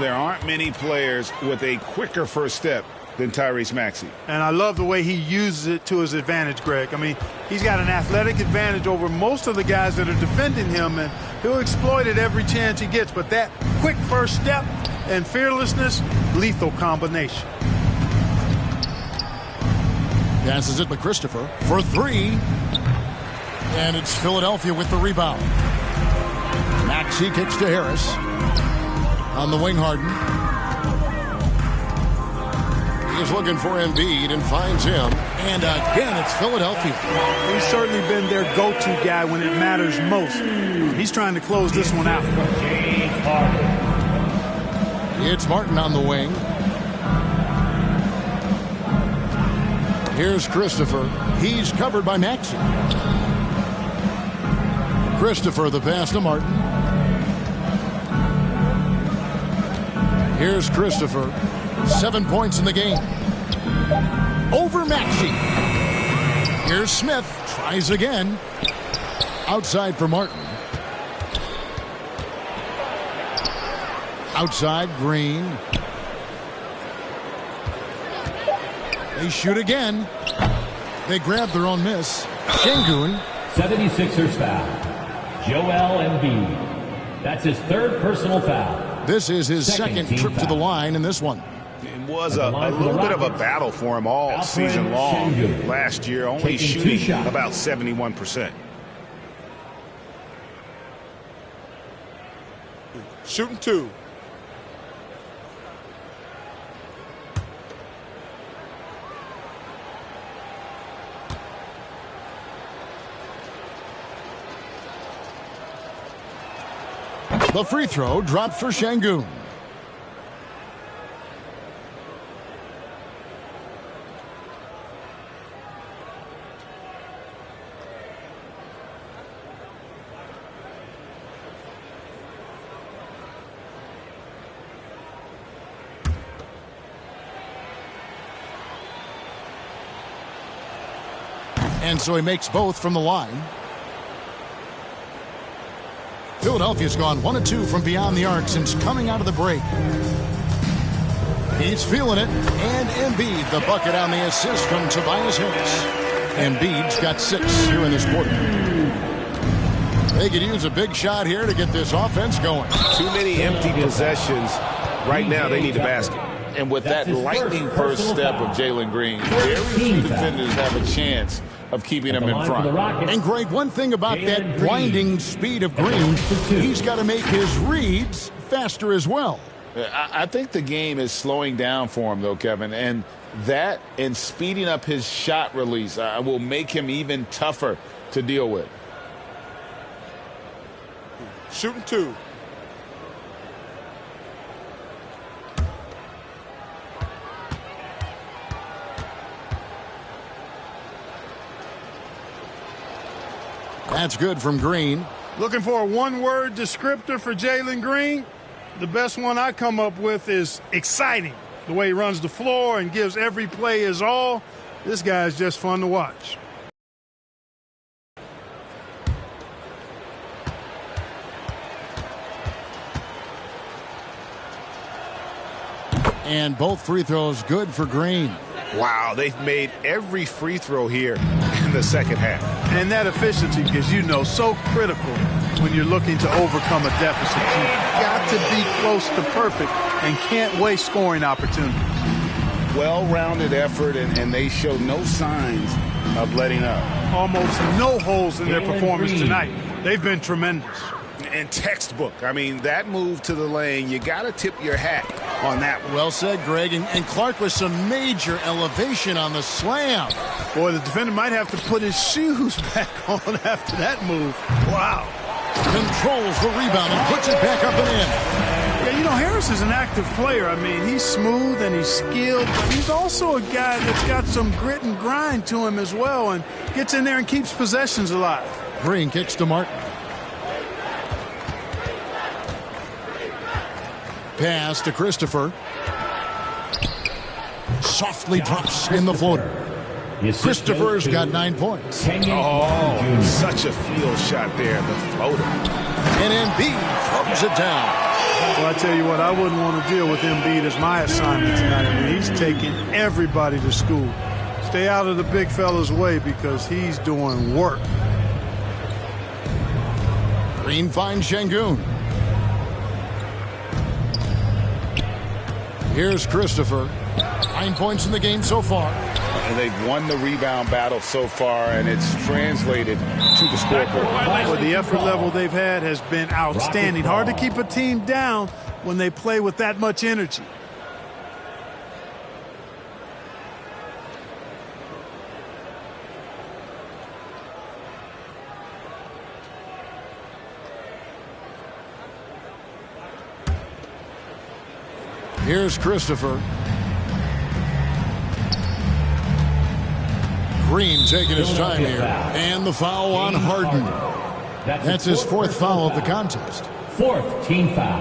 There aren't many players with a quicker first step than Tyrese Maxey. And I love the way he uses it to his advantage, Greg. I mean, he's got an athletic advantage over most of the guys that are defending him, and he'll exploit it every chance he gets. But that quick first step and fearlessness, lethal combination. Passes it to Christopher for 3. And it's Philadelphia with the rebound. Maxey kicks to Harris. On the wing, Harden. He's looking for Embiid and finds him. And again, it's Philadelphia. He's certainly been their go-to guy when it matters most. He's trying to close this one out. It's Martin on the wing. Here's Christopher. He's covered by Maxey. Christopher, the pass to Martin. Here's Christopher. 7 points in the game. Over Maxey. Here's Smith. Tries again. Outside for Martin. Outside, Green. They shoot again. They grab their own miss. Şengün. 76ers foul. Joel Embiid. That's his 3rd personal foul. This is his second trip to the line in this one. It was a little bit of a battle for him all season long. Last year, only shooting about 71%. Shooting 2. The free throw dropped for Şengün. And so he makes both from the line. Philadelphia's gone 1 of 2 from beyond the arc since coming out of the break. He's feeling it, and Embiid, the bucket on the assist from Tobias Harris. Embiid's got 6 here in this quarter. They could use a big shot here to get this offense going. Too many empty possessions. Right now, they need a basket. And with that lightning first step of Jalen Green, very few defenders have a chance of keeping him in front. And Greg, one thing about that blinding speed of Green, he's got to make his reads faster as well. I think the game is slowing down for him, though, Kevin, and that and speeding up his shot release will make him even tougher to deal with. Shooting 2. That's good from Green. Looking for a one-word descriptor for Jalen Green? The best one I come up with is exciting. The way he runs the floor and gives every play his all. This guy is just fun to watch. And both free throws good for Green. Wow, they've made every free throw here in the second half. And that efficiency is, so critical when you're looking to overcome a deficit. You've got to be close to perfect and can't waste scoring opportunities. Well-rounded effort, and they show no signs of letting up. Almost no holes in their performance tonight. They've been tremendous. And textbook. I mean, that move to the lane, you got to tip your hat on that one. Well said, Greg. And Clark with some major elevation on the slam. Boy, the defender might have to put his shoes back on after that move. Wow. Controls the rebound and puts it back up and in. Yeah, Harris is an active player. I mean, he's smooth and he's skilled. But he's also a guy that's got some grit and grind to him as well and gets in there and keeps possessions alive. Green kicks to Martin. Pass to Christopher. Softly drops in the floater. Christopher's got 9 points. Oh, such a field shot there, the floater. And Embiid throws it down. Well, I tell you what, I wouldn't want to deal with Embiid as my assignment tonight. I mean, he's taking everybody to school. Stay out of the big fella's way because he's doing work. Green finds Şengün. Here's Christopher. 9 points in the game so far. And they've won the rebound battle so far, and it's translated to the scoreboard. Well, the effort level they've had has been outstanding. Hard to keep a team down when they play with that much energy. Here's Christopher. Green taking his time here. And the foul on Harden. That's his 4th foul of the contest. 4th team foul.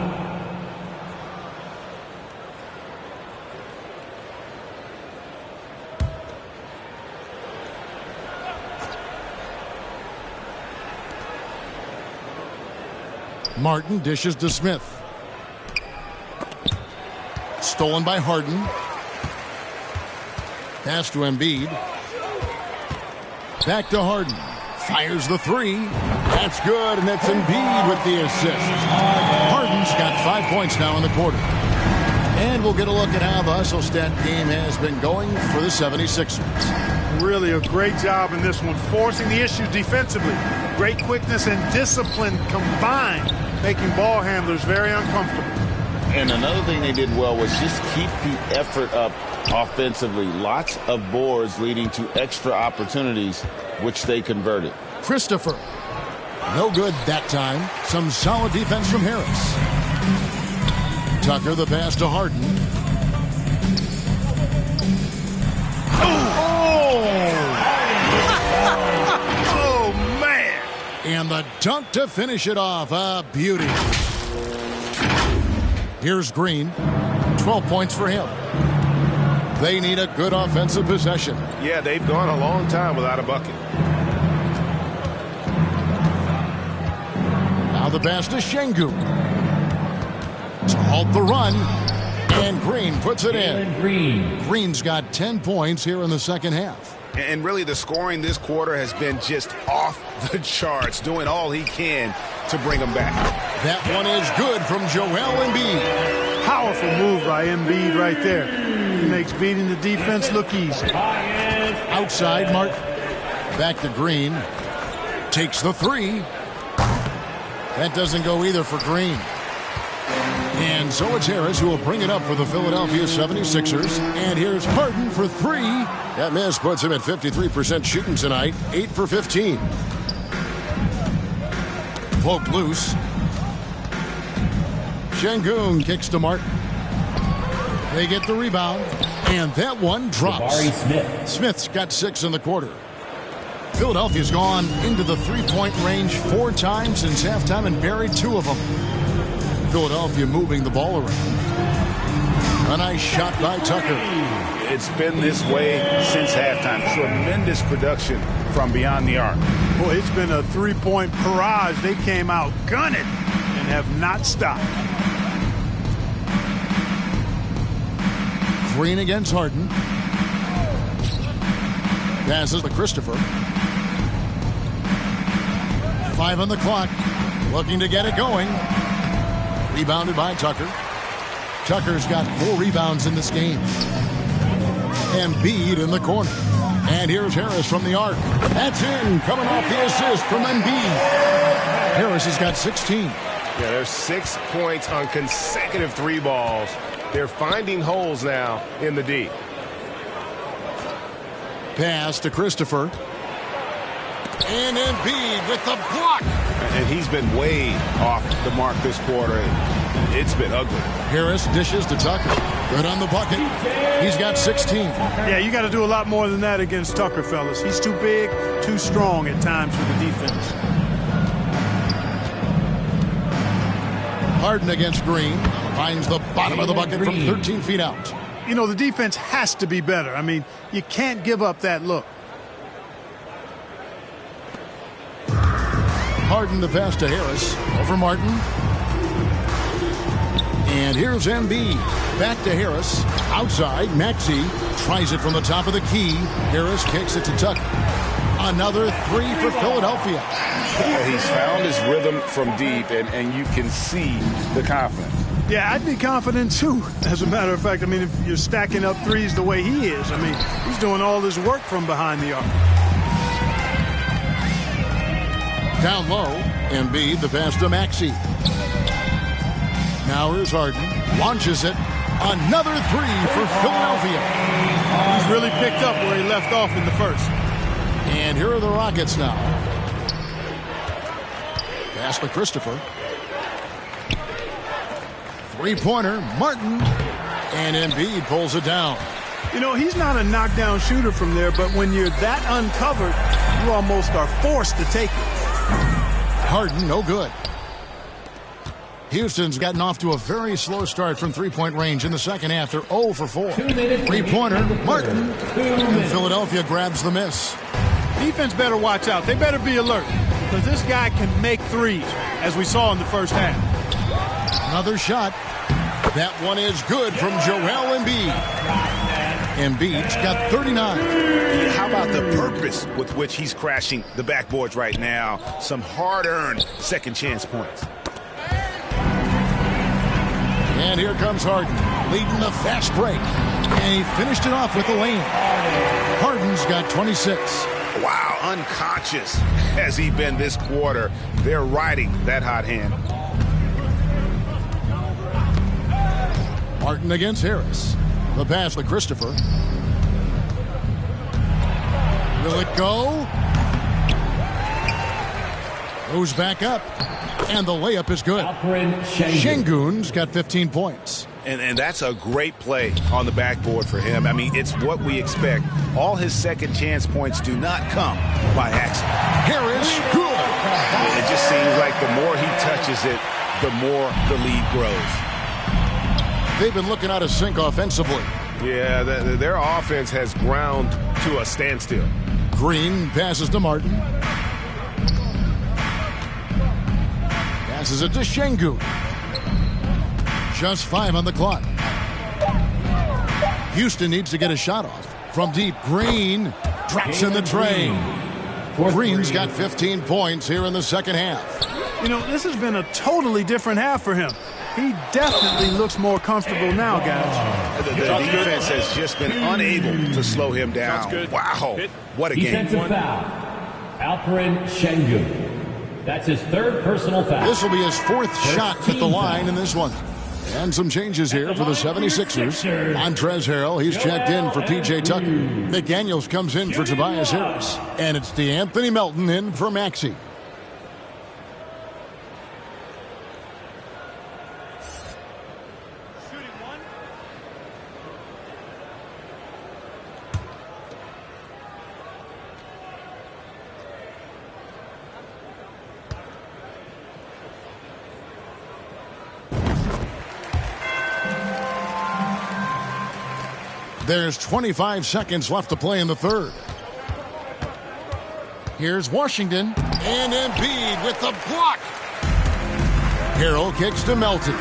Martin dishes to Smith. Stolen by Harden. Pass to Embiid. Back to Harden. Fires the 3. That's good, and that's Embiid with the assist. Harden's got 5 points now in the quarter. And we'll get a look at how the hustle stat game has been going for the 76ers. Really a great job in this one, forcing the issues defensively. Great quickness and discipline combined, making ball handlers very uncomfortable. And another thing they did well was just keep the effort up offensively. Lots of boards leading to extra opportunities, which they converted. Christopher. No good that time. Some solid defense from Harris. Tucker the pass to Harden. Oh, man. And the dunk to finish it off. A beauty. Here's Green. 12 points for him. They need a good offensive possession. Yeah, they've gone a long time without a bucket. Now the pass to Şengün. To halt the run. And Green puts it in. Green's got 10 points here in the second half. And really the scoring this quarter has been just off the charts, doing all he can to bring them back. That one is good from Joel Embiid. Powerful move by Embiid right there. He makes beating the defense look easy. Outside, Martin. Back to Green. Takes the 3. That doesn't go either for Green. And so it's Harris who will bring it up for the Philadelphia 76ers. And here's Harden for 3. That miss puts him at 53% shooting tonight. 8 for 15. Poked loose. Şengün kicks to Martin. They get the rebound. And that one drops. Smith's got 6 in the quarter. Philadelphia's gone into the three-point range 4 times since halftime and buried 2 of them. Philadelphia moving the ball around. A nice shot by Tucker. It's been this way since halftime. Tremendous production from beyond the arc. Boy, it's been a three-point barrage. They came out gunning and have not stopped. Green against Harden. Passes to Christopher. 5 on the clock. Looking to get it going. Rebounded by Tucker. Tucker's got 4 rebounds in this game. Embiid in the corner. And here's Harris from the arc. That's in. Coming off the assist from Embiid. Harris has got 16. Yeah, there's 6 points on consecutive 3 balls. They're finding holes now in the D. Pass to Christopher. And Embiid with the block. And he's been way off the mark this quarter. It's been ugly. Harris dishes to Tucker. Good on the bucket. He's got 16. Yeah, you got to do a lot more than that against Tucker, fellas. He's too big, too strong at times for the defense. Harden against Green. Finds the bottom of the bucket from 13 feet out. You know, the defense has to be better. I mean, you can't give up that look. Harden the pass to Harris. Over Martin. And here's Embiid. Back to Harris. Outside, Maxey tries it from the top of the key. Harris kicks it to Tucker. Another three for Philadelphia. He's found his rhythm from deep, and you can see the confidence. Yeah, I'd be confident, too. As a matter of fact, I mean, if you're stacking up threes the way he is, I mean, he's doing all his work from behind the arc. Down low, Embiid, the pass to Maxey. Now here's Harden. Launches it. Another three for Philadelphia. He's really picked up where he left off in the first. And here are the Rockets now. Pass to Christopher. Three-pointer, Martin. And Embiid pulls it down. You know, he's not a knockdown shooter from there, but when you're that uncovered, you almost are forced to take it. Harden, no good. Houston's gotten off to a very slow start from three-point range in the second half. They're 0 for 4. Three-pointer, Martin. And Philadelphia grabs the miss. Defense better watch out. They better be alert because this guy can make threes, as we saw in the first half. Another shot. That one is good from Joel Embiid. Embiid's got 39. How about the purpose with which he's crashing the backboards right now? Some hard-earned second chance points. And here comes Harden, leading the fast break. And he finished it off with a lane. Harden's got 26. Wow, unconscious has he been this quarter. They're riding that hot hand. Martin against Harris. The pass to Christopher. Will it go? Goes back up. And the layup is good. Şengün's got 15 points. And that's a great play on the backboard for him. I mean, it's what we expect. All his second chance points do not come by accident. Harris, good. It just seems like the more he touches it, the more the lead grows. They've been looking out of sync offensively. Yeah, their offense has ground to a standstill. Green passes to Martin. Passes it to Şengün. Just 5 on the clock. Houston needs to get a shot off. From deep, Green drops in the tray. Green's got 15 points here in the second half. You know, this has been a totally different half for him. He definitely looks more comfortable now, guys. The defense has just been unable to slow him down. Wow, what a game. Defensive foul. Alperen Şengün. That's his third personal foul. This will be his fourth shot at the line in this one. And some changes here for the 76ers. Montrezl Harrell, he's checked in for P.J. Tucker. McDaniels comes in for Tobias Harris. And it's DeAnthony Melton in for Maxey. There's 25 seconds left to play in the third. Here's Washington. And Embiid with the block. Harrell kicks to Melton.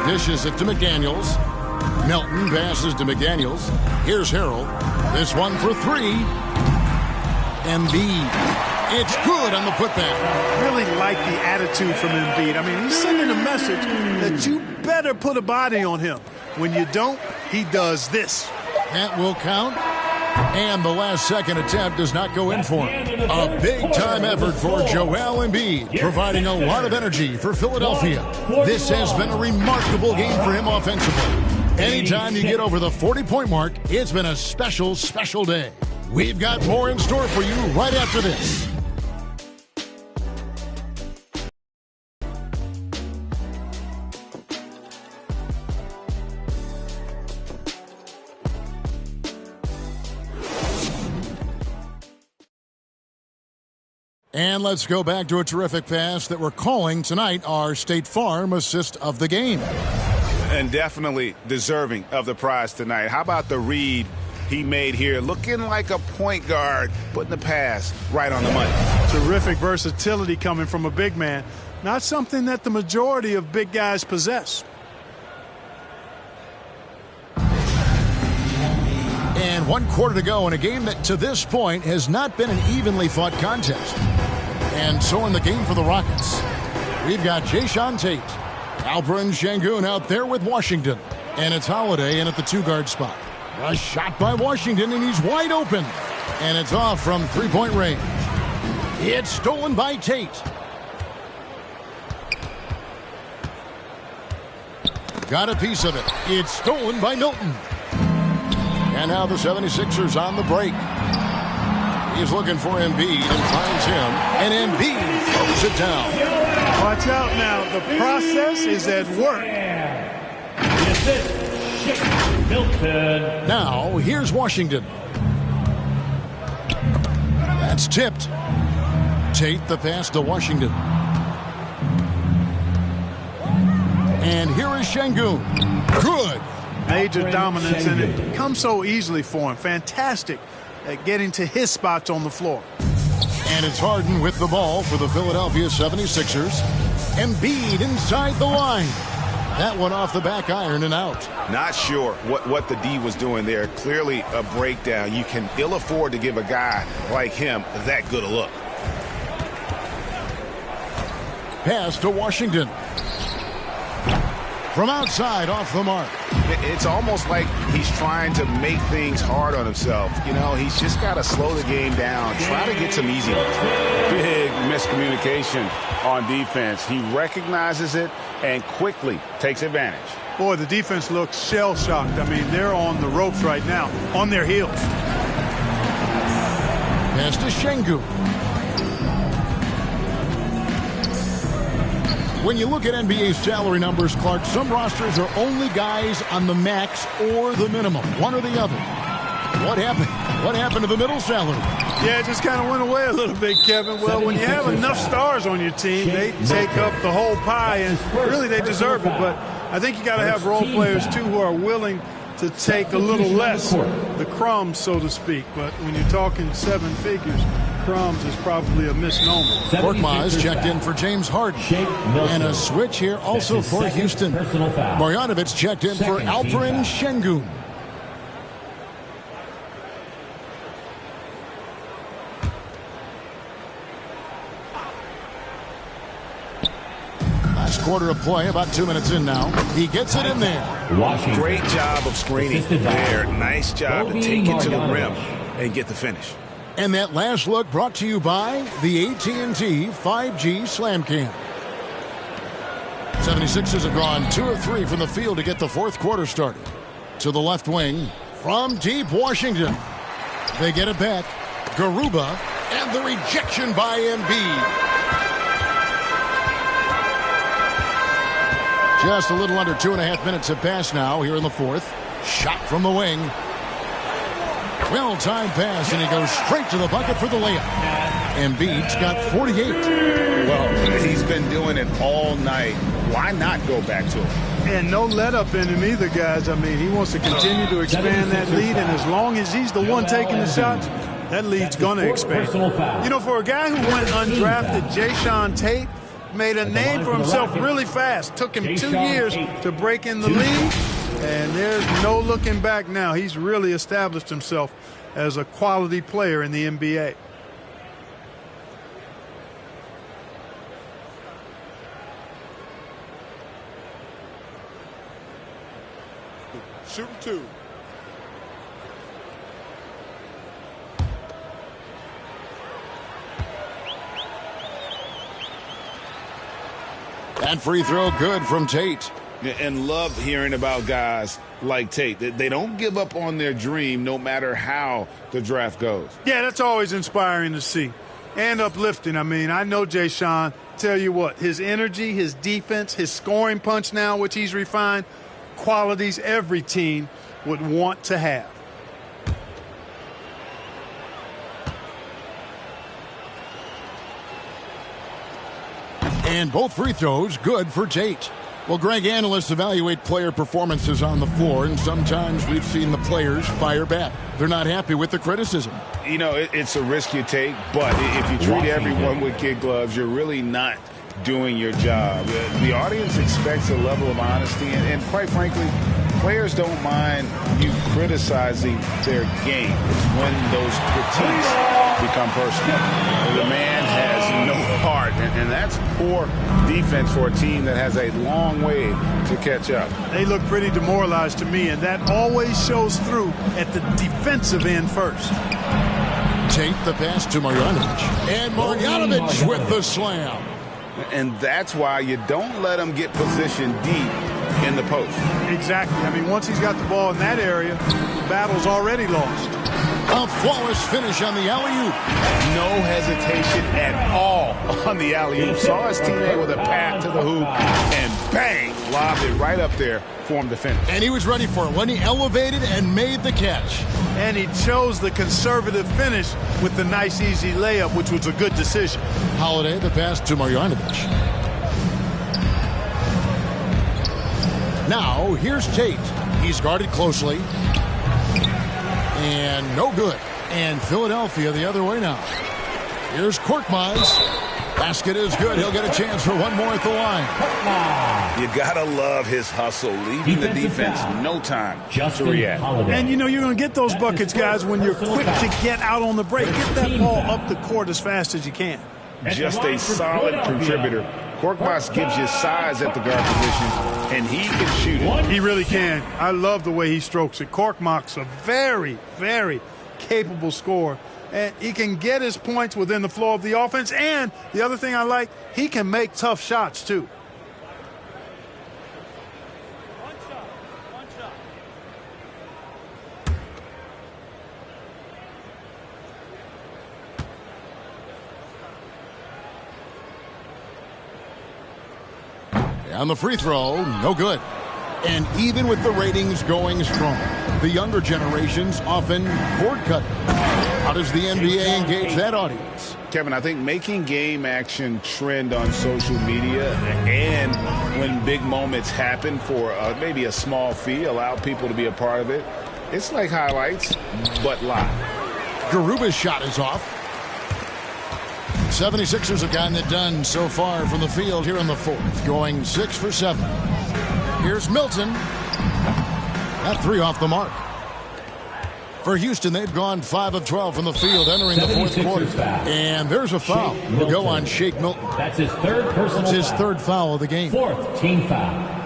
Dishes it to McDaniels. Melton passes to McDaniels. Here's Harrell. This one for three. Embiid. It's good on the putback. Really like the attitude from Embiid. I mean, he's sending a message that you better put a body on him. When you don't, he does this. That will count. And the last second attempt does not go in for him. A big-time effort for Joel Embiid, providing a lot of energy for Philadelphia. This has been a remarkable game for him offensively. Anytime you get over the 40-point mark, it's been a special, special day. We've got more in store for you right after this. And let's go back to a terrific pass that we're calling tonight our State Farm assist of the game. And definitely deserving of the prize tonight. How about the read he made here? Looking like a point guard, putting the pass right on the money. Terrific versatility coming from a big man. Not something that the majority of big guys possess. And 1 quarter to go in a game that to this point has not been an evenly fought contest. And so in the game for the Rockets, we've got Jae'Sean Tate, Alperen Sengun out there with Washington. And it's Holiday in at the 2-guard spot. A shot by Washington, and he's wide open. And it's off from three-point range. It's stolen by Tate. Got a piece of it. It's stolen by Milton. And now the 76ers on the break. He's looking for Embiid and finds him. And Embiid throws it down. Watch out now. The process is at work. Milton. Now, here's Washington. That's tipped. Tate the pass to Washington. And here is Sengun. Good. Major dominance, and it comes so easily for him. Fantastic at getting to his spots on the floor. And it's Harden with the ball for the Philadelphia 76ers. Embiid inside the line. That one off the back iron and out. Not sure what the D was doing there. Clearly a breakdown. You can ill afford to give a guy like him that good a look. Pass to Washington. From outside, off the mark. It's almost like he's trying to make things hard on himself. You know, he's just got to slow the game down, try to get some easy ones. Big miscommunication on defense. He recognizes it and quickly takes advantage. Boy, the defense looks shell-shocked. I mean, they're on the ropes right now, on their heels. Pass to Sengun. When you look at NBA salary numbers, Clark, some rosters are only guys on the max or the minimum, one or the other. What happened? What happened to the middle salary? Yeah, it just kind of went away a little bit, Kevin. Well, when you have enough stars on your team, they take up the whole pie, and really they deserve it. But I think you got to have role players, too, who are willing to take a little less, the crumbs, so to speak. But when you're talking 7 figures, crumbs is probably a misnomer. Korkmaz checked in for James Harden. And a switch here also for Houston. Marjanovic checked in for Alperen Sengun. Last quarter of play, about 2 minutes in now. He gets it in there. Washington. Great job of screening there. Nice job to take it to the rim and get the finish. And that last look brought to you by the AT&T 5G Slam Cam. 76ers have gone 2 of 3 from the field to get the fourth quarter started. To the left wing from deep Washington. They get it back. Garuba and the rejection by Embiid. Just a little under 2.5 minutes have passed now here in the fourth. Shot from the wing. Well-timed pass, and he goes straight to the bucket for the layup. Embiid's got 48. Well, he's been doing it all night. Why not go back to him? And no let-up in him either, guys. I mean, he wants to continue to expand that lead, and as long as he's the one taking the shots, that lead's going to expand. You know, for a guy who went undrafted, Jae'Sean Tate made a name for himself really fast. Took him 2 years to break in the league. And there's no looking back now. He's really established himself as a quality player in the NBA. Shooting 2. That free throw good from Tate. And love hearing about guys like Tate. They don't give up on their dream no matter how the draft goes. Yeah, that's always inspiring to see and uplifting. I mean, I know Jae'Sean. Tell you what, his energy, his defense, his scoring punch now, which he's refined, qualities every team would want to have. And both free throws good for Tate. Well, Greg, analysts evaluate player performances on the floor, and sometimes we've seen the players fire back. They're not happy with the criticism. You know, it's a risk you take, but if you treat everyone with kid gloves, you're really not doing your job. The audience expects a level of honesty, and quite frankly, players don't mind you criticizing their game. It's when those critiques become personal. The man has no heart, and that's poor defense for a team that has a long way to catch up. They look pretty demoralized to me, and that always shows through at the defensive end first. Tate the pass to Marjanovic. And Marjanovic with the slam. And that's why you don't let him get positioned deep in the post. Exactly. I mean, once he's got the ball in that area, the battle's already lost. A flawless finish on the alley-oop. No hesitation at all on the alley-oop. Saw his teammate with a pass to the hoop, and bang, lobbed it right up there for him to finish. And he was ready for it when he elevated and made the catch. And he chose the conservative finish with the nice, easy layup, which was a good decision. Holiday, the pass to Marjanovic. Now, here's Tate. He's guarded closely. And no good. And Philadelphia the other way now. Here's Korkmaz. Basket is good. He'll get a chance for one more at the line. You gotta love his hustle, leaving the defense no time to react. And you know you're going to get those buckets, guys, when you're quick to get out on the break. Get that ball up the court as fast as you can. Just a solid contributor. Korkmaz gives you size at the guard position, and he can shoot it. He really can. I love the way he strokes it. Korkmaz's a very, very capable scorer. And he can get his points within the flow of the offense. And the other thing I like, he can make tough shots, too. On the free throw, no good. And even with the ratings going strong, the younger generations often cord cut. How does the NBA engage that audience? Kevin, I think making game action trend on social media and when big moments happen for maybe a small fee, allow people to be a part of it. It's like highlights, but live. Garuba's shot is off. 76ers have gotten it done so far from the field here in the fourth, going 6 for 7. Here's Milton. That three off the mark. For Houston, they've gone 5 of 12 from the field entering the fourth quarter. And there's a foul to go on Shake Milton. That's his third personal foul. It's his third foul of the game. Fourth team foul.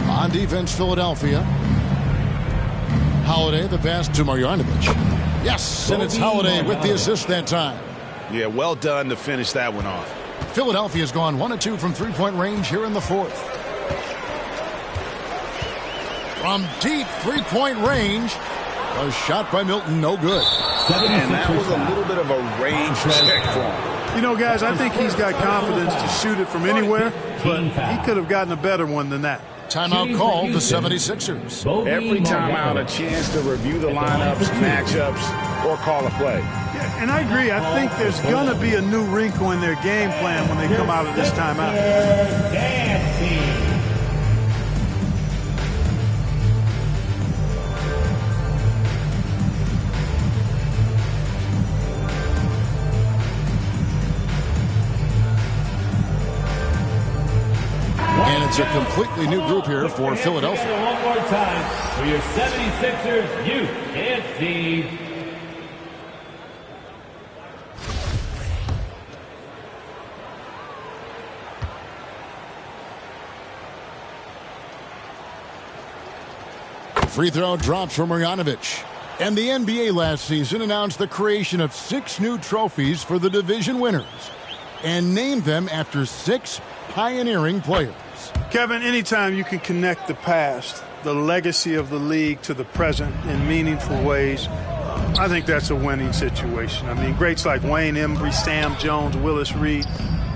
On defense, Philadelphia. Holiday, the pass to Marjanovic. Yes, and it's Holiday with the assist that time. Yeah, well done to finish that one off. Philadelphia's gone 1 of 2 from three-point range here in the fourth. From deep three-point range, a shot by Milton, no good. And that was a little bit of a range check for him. You know, guys, I think he's got confidence to shoot it from anywhere, but he could have gotten a better one than that. Timeout called the 76ers. Every timeout, a chance to review the lineups, matchups, or call a play. Yeah, and I agree. I think there's going to be a new wrinkle in their game plan when they come out of this timeout. And it's a completely new group here for Philadelphia. One more time for your 76ers youth and Steve. Free throw drops for Marjanovic. And the NBA last season announced the creation of 6 new trophies for the division winners and named them after 6 pioneering players. Kevin, anytime you can connect the past, the legacy of the league, to the present in meaningful ways, I think that's a winning situation. I mean, greats like Wayne Embry, Sam Jones, Willis Reed,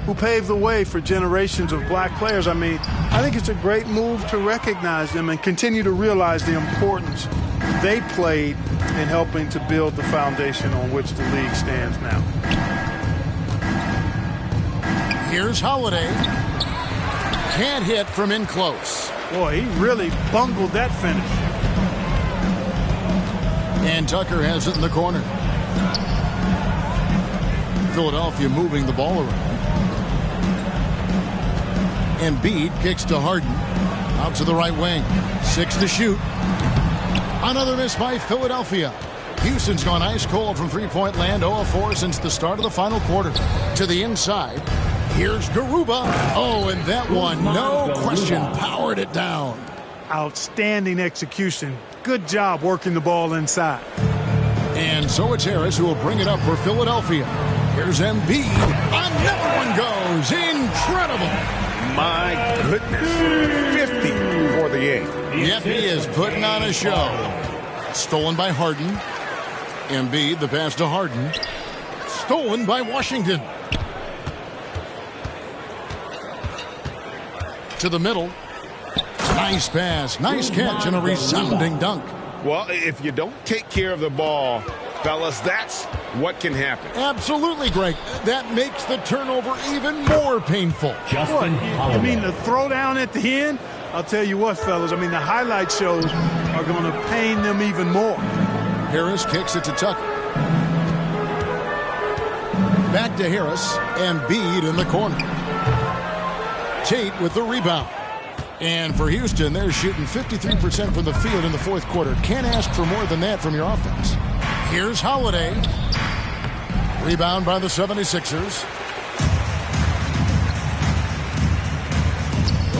who paved the way for generations of black players. I mean, I think it's a great move to recognize them and continue to realize the importance they played in helping to build the foundation on which the league stands now. Here's Holiday. Can't hit from in close. Boy, he really bungled that finish. And Tucker has it in the corner. Philadelphia moving the ball around. Embiid kicks to Harden. Out to the right wing. 6 to shoot. Another miss by Philadelphia. Houston's gone ice cold from three-point land. 0 of 4 since the start of the final quarter. To the inside. Here's Garuba. Oh, and that one, no question, powered it down. Outstanding execution. Good job working the ball inside. And so it's Harris who will bring it up for Philadelphia. Here's Embiid. Another one goes. Incredible. My goodness. 50 for the 8. Yep, he is putting on a show. Stolen by Harden. Embiid, the pass to Harden. Stolen by Washington. To the middle. Nice pass, nice catch, and a resounding dunk. Well, if you don't take care of the ball, fellas, that's what can happen. Absolutely, Greg. That makes the turnover even more painful. Justin Holiday. I mean, the throwdown at the end, I'll tell you what, fellas, I mean, the highlight shows are going to pain them even more. Harris kicks it to Tucker. Back to Harris, and Embiid in the corner. Tate with the rebound. And for Houston, they're shooting 53% from the field in the fourth quarter. Can't ask for more than that from your offense. Here's Holiday. Rebound by the 76ers.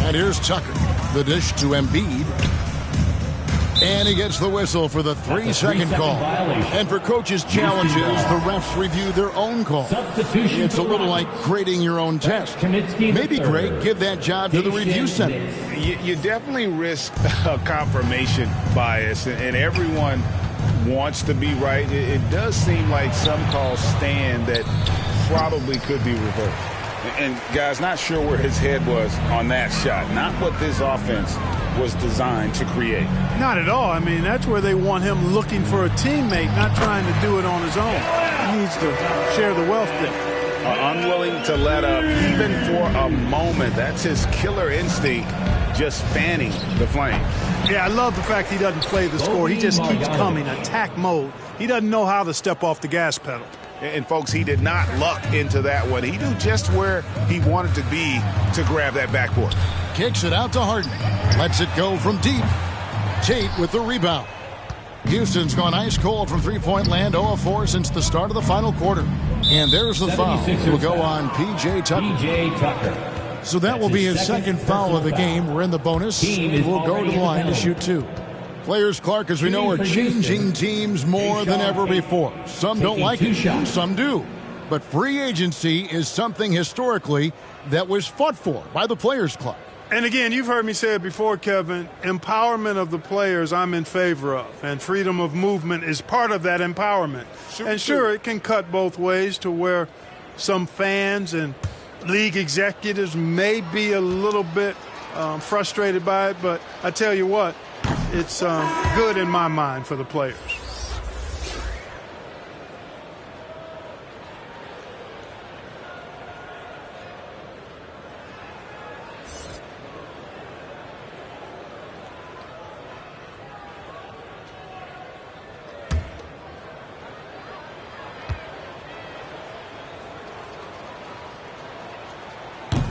And here's Tucker. The dish to Embiid. And he gets the whistle for the 3-second call. And for coaches' challenges, the refs review their own call. It's a little like grading your own test. Maybe, Greg, give that job to the review center. You definitely risk a confirmation bias, and everyone wants to be right. It does seem like some calls stand that probably could be reversed. And, guys, not sure where his head was on that shot. Not what this offense was designed to create. Not at all. I mean, that's where they want him looking for a teammate, not trying to do it on his own. He needs to share the wealth there. Unwilling to let up even for a moment. That's his killer instinct, just fanning the flame. Yeah, I love the fact he doesn't play the score. He just keeps coming, attack mode. He doesn't know how to step off the gas pedal. And, folks, he did not luck into that one. He knew just where he wanted to be to grab that backboard. Kicks it out to Harden. Lets it go from deep. Tate with the rebound. Houston's gone ice cold from three-point land, 0 of 4 since the start of the final quarter. And there's the foul. Will go on P.J. Tucker. So that will be his second foul of the game. We're in the bonus. He will go to the line to shoot 2. Players, Clark, as we know, are changing teams more than ever before. Some don't like it, some do. But free agency is something historically that was fought for by the players, Clark. And again, you've heard me say it before, Kevin, empowerment of the players I'm in favor of, and freedom of movement is part of that empowerment. And sure, it can cut both ways to where some fans and league executives may be a little bit frustrated by it, but I tell you what, it's good in my mind for the players.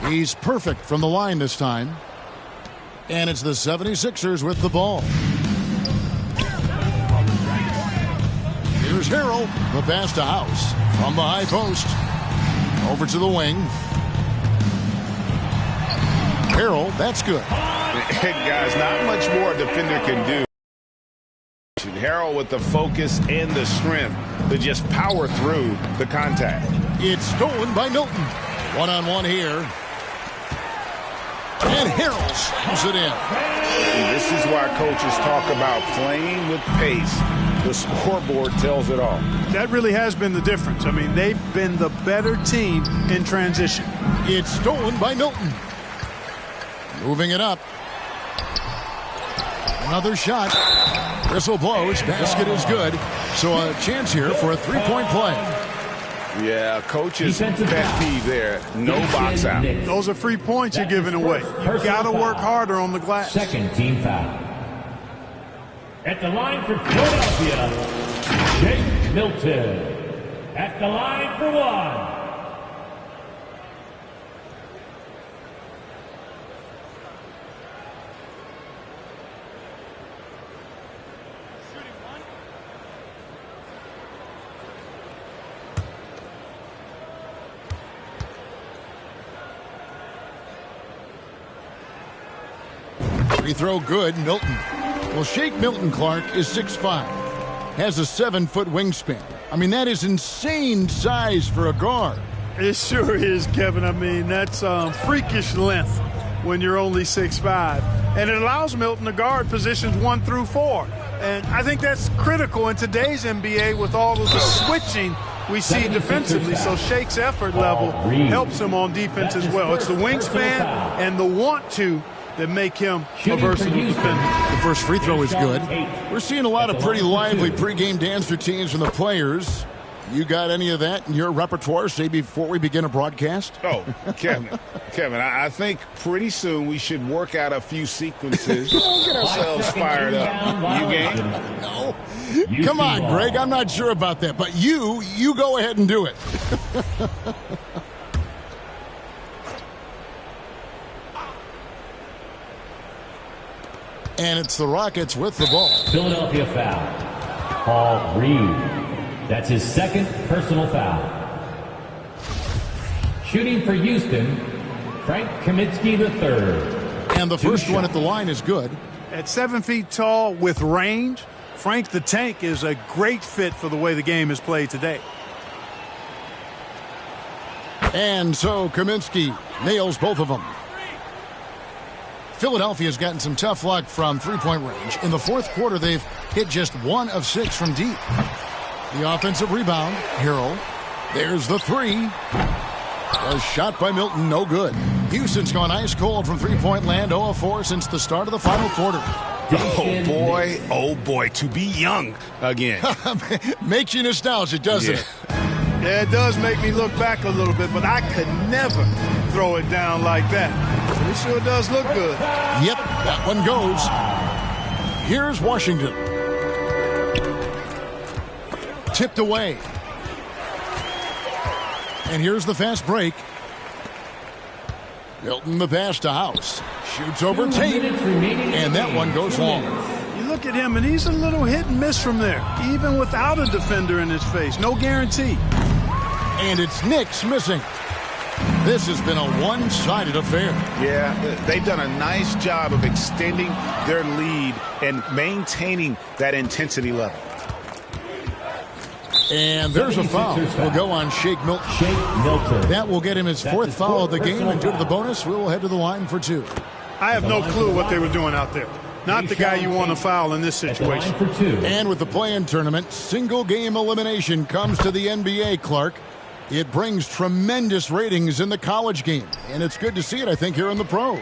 He's perfect from the line this time. And it's the 76ers with the ball. Here's Harrell. The pass to House from the high post. Over to the wing. Harrell, that's good. Guys, not much more a defender can do. Harrell with the focus and the strength to just power through the contact. It's stolen by Milton. One-on-one here. And Harrell slams it in. This is why coaches talk about playing with pace. The scoreboard tells it all. That really has been the difference. I mean, they've been the better team in transition. It's stolen by Milton. Moving it up. Another shot. Whistle blows. Basket is good. So a chance here for a three-point play. Yeah, coach's pet peeve there. No box out. Those are free points you're giving away. You've got to work harder on the glass. Second team foul. At the line for Philadelphia, Shake Milton. At the line for one. Free throw good, Milton. Well, Shake Milton, Clark, is 6'5", has a 7-foot wingspan. I mean, that is insane size for a guard. It sure is, Kevin. I mean, that's freakish length when you're only 6'5". And it allows Milton to guard positions 1 through 4. And I think that's critical in today's NBA with all of the switching we see defensively. So Shake's effort level helps him on defense as well. It's the wingspan and the want to that make him a versatile defender. The first free throw is good. We're seeing a lot of pretty lively pregame dance routines from the players. You got any of that in your repertoire, say, before we begin a broadcast? Oh, Kevin, I think pretty soon we should work out a few sequences. Get ourselves fired up. You game? No. Come on, Greg. I'm not sure about that. But you go ahead and do it. And it's the Rockets with the ball. Philadelphia foul. Paul Reed. That's his second personal foul. Shooting for Houston, Frank Kaminsky III. And the first one at the line is good. At 7 feet tall with range, Frank the Tank is a great fit for the way the game is played today. And so Kaminsky nails both of them. Philadelphia's gotten some tough luck from three-point range. In the fourth quarter, they've hit just 1 of 6 from deep. The offensive rebound, Harrell. There's the three. A shot by Milton, no good. Houston's gone ice cold from three-point land, 0 of 4 since the start of the final quarter. Oh boy, to be young again. Makes you nostalgic, doesn't it? Yeah, it does make me look back a little bit, but I could never throw it down like that. It sure does look good. Yep, that one goes. Here's Washington. Tipped away. And here's the fast break. Milton the pass to House. Shoots over Tate. And that one goes long. You look at him, and he's a little hit and miss from there, even without a defender in his face. No guarantee. And it's Knicks missing. This has been a one-sided affair. Yeah, they've done a nice job of extending their lead and maintaining that intensity level. And there's a foul. Will go on Shake Milton. That will get him his fourth foul of the game, and due to the bonus, we will head to the line for 2. I have no clue what they were doing out there. Not the guy you want to foul in this situation. And with the play-in tournament, single-game elimination comes to the NBA, Clark. It brings tremendous ratings in the college game, and it's good to see it, I think, here in the pros.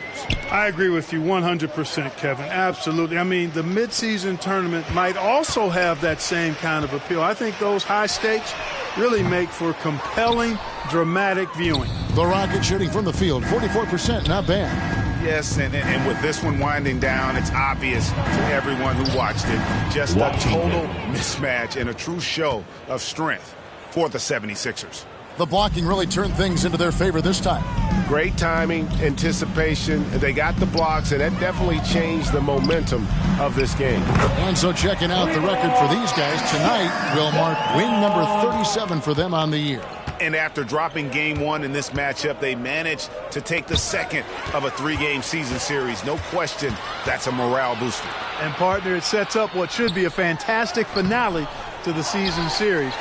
I agree with you 100%, Kevin. Absolutely. I mean, the midseason tournament might also have that same kind of appeal. I think those high stakes really make for compelling, dramatic viewing. The Rockets shooting from the field, 44%, not bad. Yes, and with this one winding down, it's obvious to everyone who watched it. Just a total mismatch and a true show of strength for the 76ers. The blocking really turned things into their favor this time. Great timing, anticipation. They got the blocks, and that definitely changed the momentum of this game. And so checking out the record for these guys, tonight will mark win number 37 for them on the year. And after dropping game 1 in this matchup, they managed to take the second of a 3-game season series. No question, that's a morale booster. And, partner, it sets up what should be a fantastic finale to the season series.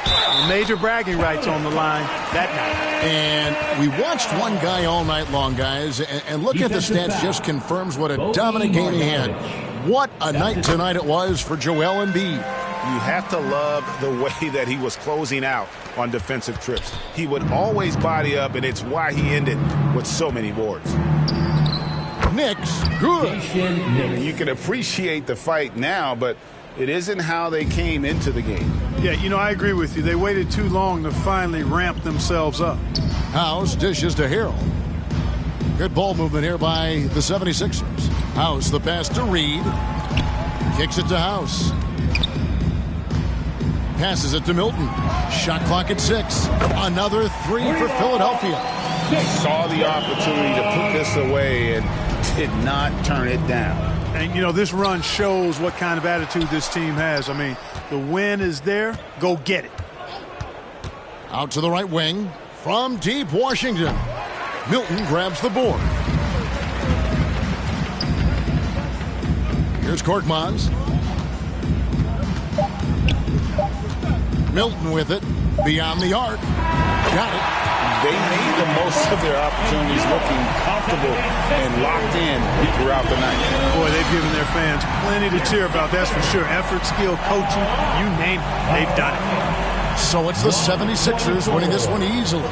Major bragging rights on the line that night. And we watched one guy all night long, guys, and look at the stats, just confirms what a dominant game he had. What a night tonight it was for Joel Embiid. You have to love the way that he was closing out on defensive trips. He would always body up, and it's why he ended with so many boards. Knicks, good. You can appreciate the fight now, but it isn't how they came into the game. Yeah, you know, I agree with you. They waited too long to finally ramp themselves up. House dishes to Harrell. Good ball movement here by the 76ers. House, the pass to Reed. Kicks it to House. Passes it to Milton. Shot clock at 6. Another 3 for Philadelphia. Saw the opportunity to put this away and did not turn it down. And, you know, this run shows what kind of attitude this team has. I mean, the win is there. Go get it. Out to the right wing from deep Washington. Milton grabs the board. Here's Korkmaz. Milton with it. Beyond the arc. Got it. They made the most of their opportunities, looking comfortable and locked in throughout the night. Boy, they've given their fans plenty to cheer about, that's for sure. Effort, skill, coaching, you name it, they've done it. So it's the 76ers winning this one easily.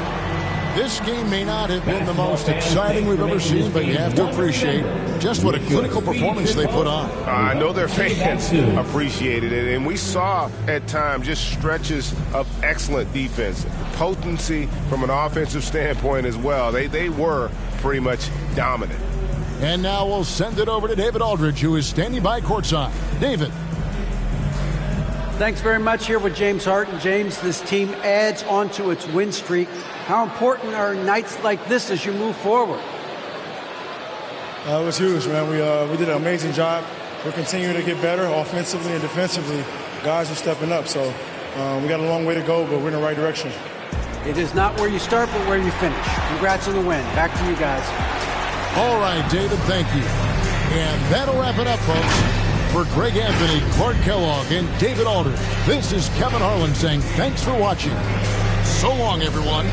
This game may not have been the most exciting we've ever seen, but you have to appreciate just what a clinical performance they put on. I know their fans appreciated it, and we saw at times just stretches of excellent defense. Potency from an offensive standpoint as well. They were pretty much dominant. And now we'll send it over to David Aldridge, who is standing by courtside. David. Thanks very much here with James Harden. James, this team adds on to its win streak. How important are nights like this as you move forward? It was huge, man. We did an amazing job. We're continuing to get better offensively and defensively. Guys are stepping up, so we got a long way to go, but we're in the right direction. It is not where you start, but where you finish. Congrats on the win. Back to you guys. All right, David, thank you. And that'll wrap it up, folks. For Greg Anthony, Clark Kellogg, and David Aldridge, this is Kevin Harlan saying thanks for watching. So long, everyone.